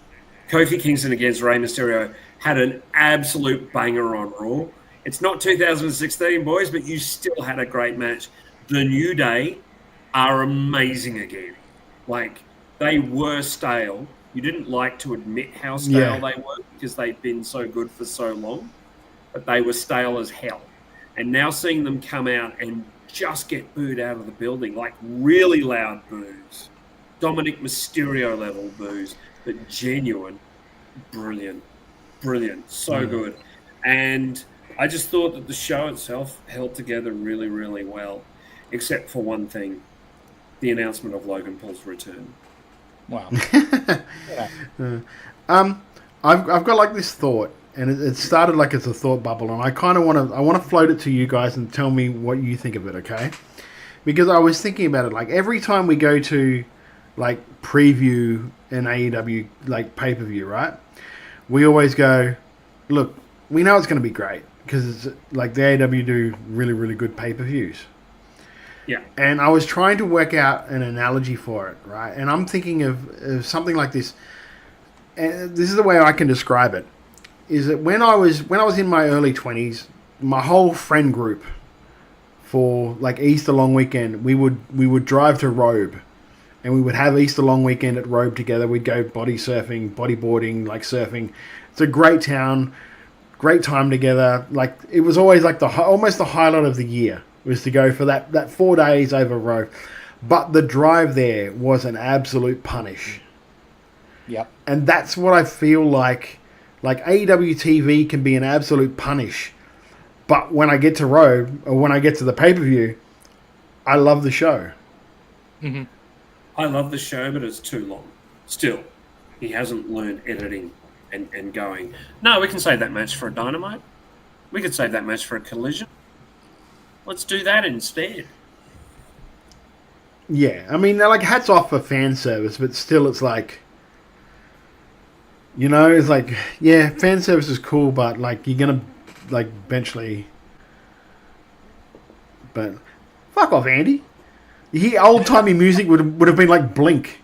Kofi Kingston against Rey Mysterio had an absolute banger on Raw. It's not 2016, boys, but you still had a great match. The New Day are amazing again. Like, they were stale. You didn't like to admit how stale they were because they'd been so good for so long, but they were stale as hell. And now seeing them come out and just get booed out of the building, like really loud boos, Dominic Mysterio level boos, but genuine, brilliant, so good. And I just thought that the show itself held together really, really well, except for one thing, the announcement of Logan Paul's return. Wow. I've got like this thought, and it started like it's a thought bubble, and I kind of want to float it to you guys and tell me what you think of it, okay? Because I was thinking about it, like every time we go to like preview an AEW like pay-per-view, right? We always go, look, we know it's going to be great because like the AEW do really, really good pay-per-views. Yeah. And I was trying to work out an analogy for it, right? And I'm thinking of something like this. And this is the way I can describe it. Is that when I was in my early 20s, my whole friend group for like Easter long weekend, we would drive to Robe and we would have Easter long weekend at Robe together. We'd go body surfing, bodyboarding, like surfing. It's a great town, great time together. Like it was always like almost the highlight of the year. Was to go for that 4 days over Road. But the drive there was an absolute punish. Yep. And that's what I feel like AEW TV can be an absolute punish. But when I get to Road, or when I get to the pay-per-view, I love the show. Mm-hmm. I love the show, but it's too long. Still, he hasn't learned editing and going. No, we can save that match for a Dynamite. We could save that match for a Collision. Let's do that instead. Yeah, I mean, like, hats off for fan service, but still it's like, you know, it's like, yeah, fan service is cool, but, like, you're going to, like, eventually... But, fuck off, Andy. Old-timey music would have been like Blink.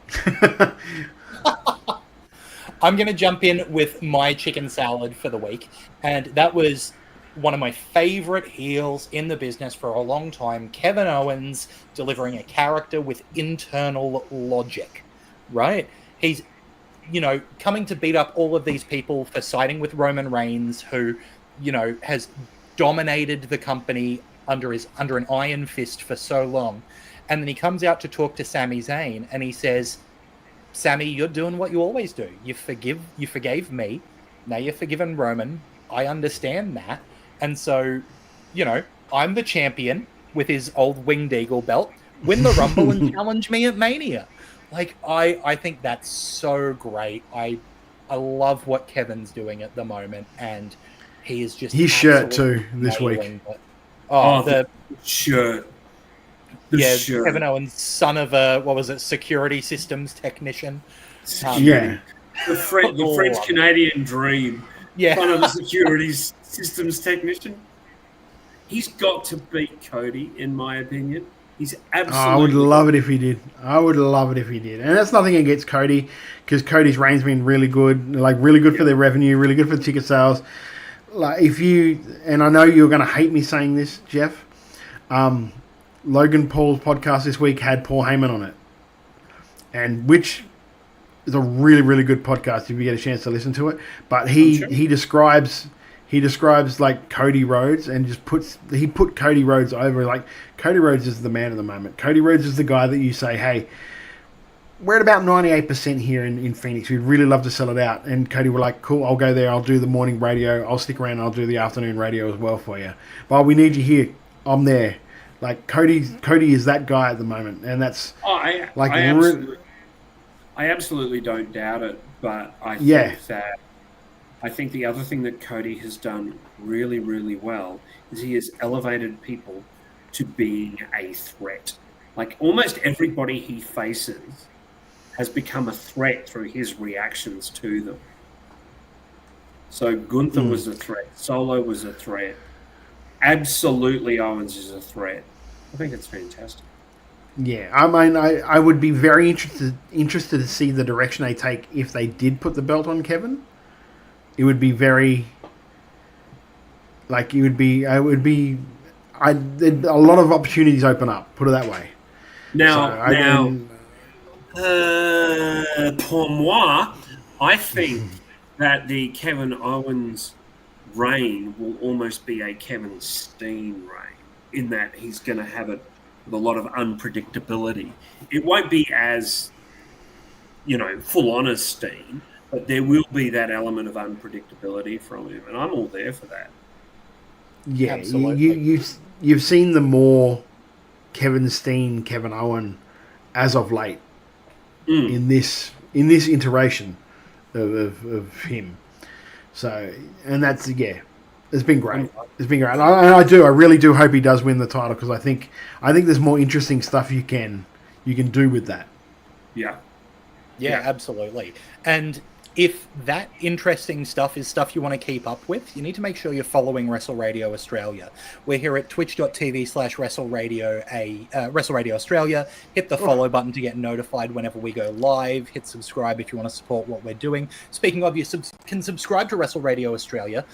I'm going to jump in with my chicken salad for the week, and that was... one of my favorite heels in the business for a long time, Kevin Owens, delivering a character with internal logic, right? He's, you know, coming to beat up all of these people for siding with Roman Reigns, who, you know, has dominated the company under an iron fist for so long. And then he comes out to talk to Sami Zayn, and he says, Sami, you're doing what you always do. You forgave me. Now you're forgiven Roman. I understand that. And so, you know, I'm the champion with his old Winged Eagle belt. Win the Rumble and challenge me at Mania. Like, I think that's so great. I love what Kevin's doing at the moment, and he is just... His shirt, too, this week. The shirt. Kevin Owens, son of a security systems technician. The French Canadian dream. Yeah. Son of a security systems technician. He's got to beat Cody, in my opinion. He's absolutely. I would love it if he did. And that's nothing against Cody, because Cody's reign's been really good, really good for their revenue, really good for the ticket sales. Like and I know you're going to hate me saying this, Jeff. Logan Paul's podcast this week had Paul Heyman on it, and which is a really, really good podcast if you get a chance to listen to it. But he describes like Cody Rhodes and he put Cody Rhodes over. Like, Cody Rhodes is the man of the moment. Cody Rhodes is the guy that you say, hey, we're at about 98% here in Phoenix. We'd really love to sell it out. And Cody were like, cool, I'll go there. I'll do the morning radio. I'll stick around and I'll do the afternoon radio as well for you. But we need you here. I'm there. Like, Cody is that guy at the moment. And that's I absolutely don't doubt it. But I think the other thing that Cody has done really, really well is he has elevated people to being a threat. Like, almost everybody he faces has become a threat through his reactions to them. So Gunther was a threat. Solo was a threat. Absolutely Owens is a threat. I think it's fantastic. Yeah, I mean, I would be very interested to see the direction they take if they did put the belt on Kevin. It would be very, like, a lot of opportunities open up, put it that way. Pour moi, I think that the Kevin Owens reign will almost be a Kevin Steen reign, in that he's going to have it with a lot of unpredictability. It won't be as, full on as Steen, but there will be that element of unpredictability from him, and I'm all there for that. Yeah, you've seen the more Kevin Steen, Kevin Owen as of late in this iteration of him. So, and that's it's been great. It's been great. I really do hope he does win the title, because I think there's more interesting stuff you can do with that. Yeah, absolutely. And if that interesting stuff is stuff you want to keep up with, you need to make sure you're following Wrestle Radio Australia. We're here at twitch.tv/Wrestle Radio Australia. Hit the follow button to get notified whenever we go live. Hit subscribe if you want to support what we're doing. Speaking of, you can subscribe to Wrestle Radio Australia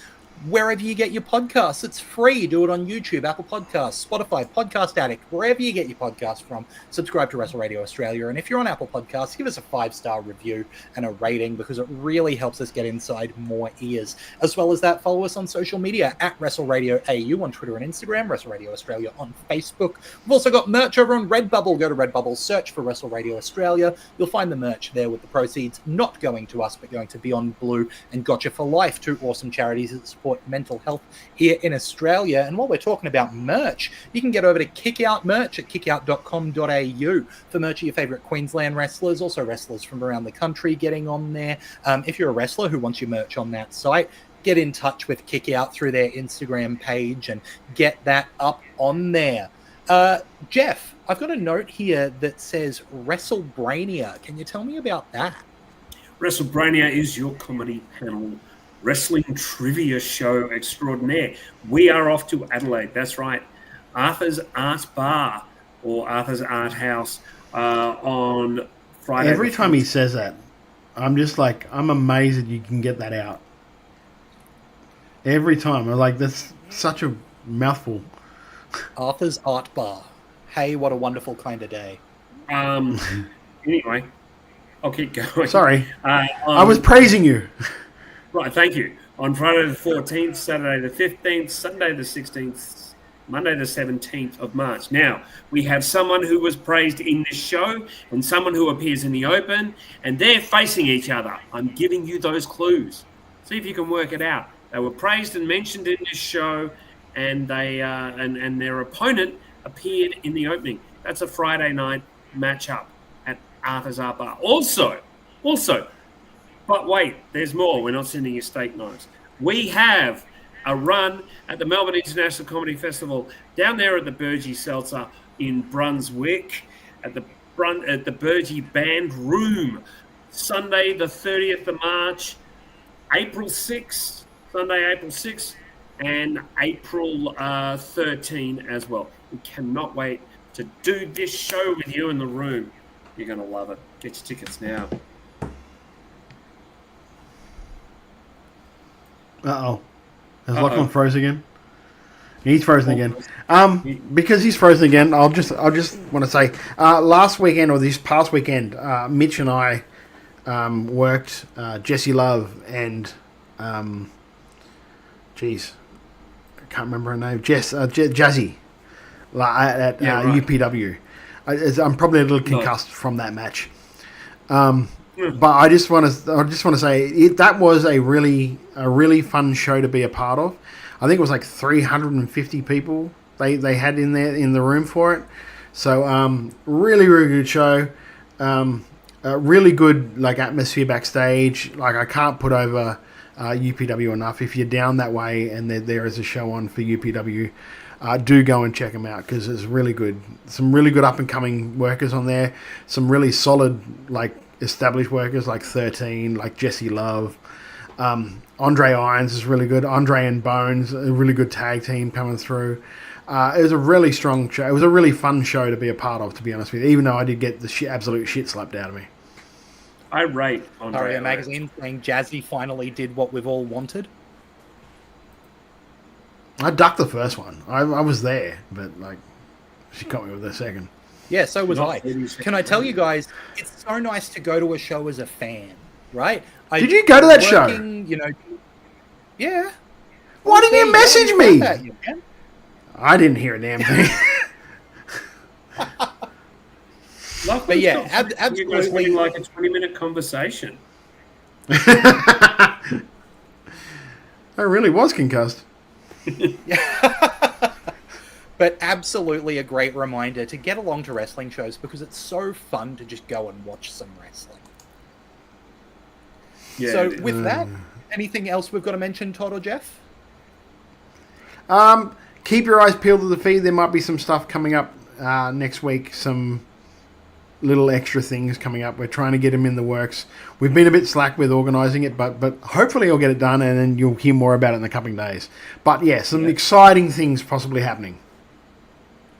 wherever you get your podcasts. It's free. Do it on YouTube, Apple Podcasts, Spotify, Podcast Addict, wherever you get your podcasts from. Subscribe to Wrestle Radio Australia. And if you're on Apple Podcasts, give us a 5-star review and a rating, because it really helps us get inside more ears. As well as that, follow us on social media at Wrestle Radio AU on Twitter and Instagram, Wrestle Radio Australia on Facebook. We've also got merch over on Redbubble. Go to Redbubble, search for Wrestle Radio Australia. You'll find the merch there, with the proceeds not going to us, but going to Beyond Blue and Gotcha for Life, two awesome charities that support mental health here in Australia. And while we're talking about merch, you can get over to Kickout merch at kickout.com.au for merch of your favorite Queensland wrestlers, also wrestlers from around the country getting on there. If you're a wrestler who wants your merch on that site, get in touch with Kickout through their Instagram page and get that up on there. Jeff, I've got a note here that says WrestleBrania. Can you tell me about that? WrestleBrania is your comedy panel wrestling trivia show extraordinaire. We are off to Adelaide. That's right. Arthur's Art Bar, or Arthur's Art House, on Friday. Every time he says that, I'm just like, I'm amazed that you can get that out. Every time. I'm like, that's such a mouthful. Arthur's Art Bar. Hey, what a wonderful kind of day. Anyway, I'll keep going. Sorry. I was praising you. Right, thank you. On Friday the 14th, Saturday the 15th, Sunday the 16th, Monday the 17th of March. Now, we have someone who was praised in this show and someone who appears in the open, and they're facing each other. I'm giving you those clues. See if you can work it out. They were praised and mentioned in this show, and they and their opponent appeared in the opening. That's a Friday night matchup at Arthur's Art Bar. Also, but wait, there's more. We're not sending you steak knives. We have a run at the Melbourne International Comedy Festival down there at the Burgee Seltzer in Brunswick at the Burgee Band Room, Sunday the 30th of March, April 6th, Sunday April 6th, and April 13 as well. We cannot wait to do this show with you in the room. You're going to love it. Get your tickets now. Uh-oh. Has Lachlan froze again? He's frozen again. Because he's frozen again, I'll just want to say, last weekend or this past weekend, Mitch and I worked Jesse Love and jeez, I can't remember her name. Jazzy at UPW. I'm probably a little concussed from that match. But I just want to say that was a really fun show to be a part of. I think it was like 350 people they had in there in the room for it. So really good show. Really good like atmosphere backstage. Like I can't put over UPW enough. If you're down that way and there is a show on for UPW, do go and check them out because it's really good. Some really good up and coming workers on there. Some really solid like established workers like 13, like Jesse Love. Andre Irons is really good. Andre and Bones, a really good tag team coming through. It was a really strong show. It was a really fun show to be a part of, to be honest with you, even though I did get the absolute shit slapped out of me. I rate Andre Aria Magazine saying Jazzy finally did what we've all wanted. I ducked the first one. I was there, but like she got me with the second. Yeah, so was I. Can I tell you guys, it's so nice to go to a show as a fan, right? Did you go to that show? You know, yeah. Why didn't you message me? I didn't hear a damn thing. But yeah, absolutely. Like a 20-minute conversation. I really was concussed. But absolutely a great reminder to get along to wrestling shows because it's so fun to just go and watch some wrestling. Yeah, so with that, anything else we've got to mention, Todd or Jeff? Keep your eyes peeled to the feed. There might be some stuff coming up next week. Some little extra things coming up. We're trying to get them in the works. We've been a bit slack with organising it, but hopefully I'll get it done and then you'll hear more about it in the coming days. But yeah, some exciting things possibly happening.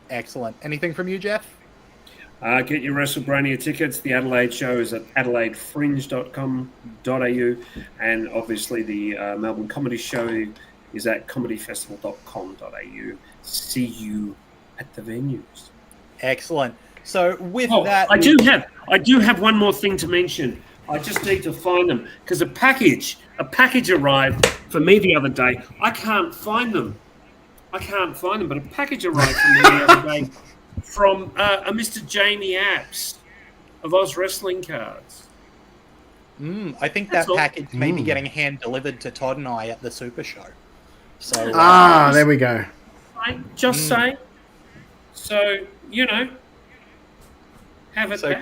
Excellent. Anything from you, Jeff? Get your WrestleBrania tickets. The Adelaide show is at adelaidefringe.com.au, and obviously the Melbourne Comedy Show is at comedyfestival.com.au. See you at the venues. Excellent. So with that, I do have one more thing to mention. I just need to find them because a package arrived for me the other day. I can't find them, but a package arrived for me the other day from a Mr. Jamie Apps of Oz Wrestling Cards. I think that package may be getting hand delivered to Todd and I at the Super Show. So there we go. I just say. So have it. So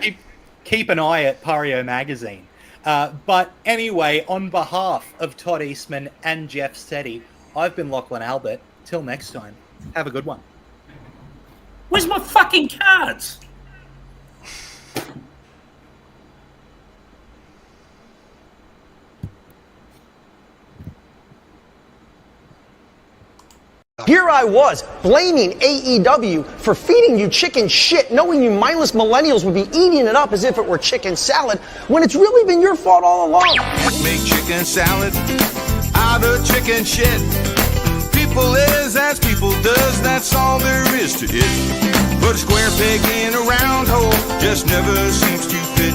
keep an eye at Pario Magazine. But anyway, on behalf of Todd Eastman and Jeff Steady, I've been Lachlan Albert. Till next time, have a good one. Where's my fucking cards? Here I was, blaming AEW for feeding you chicken shit, knowing you mindless millennials would be eating it up as if it were chicken salad, when it's really been your fault all along. Make chicken salad out of chicken shit. People is as people does, that's all there is to it. But a square peg in a round hole just never seems to fit.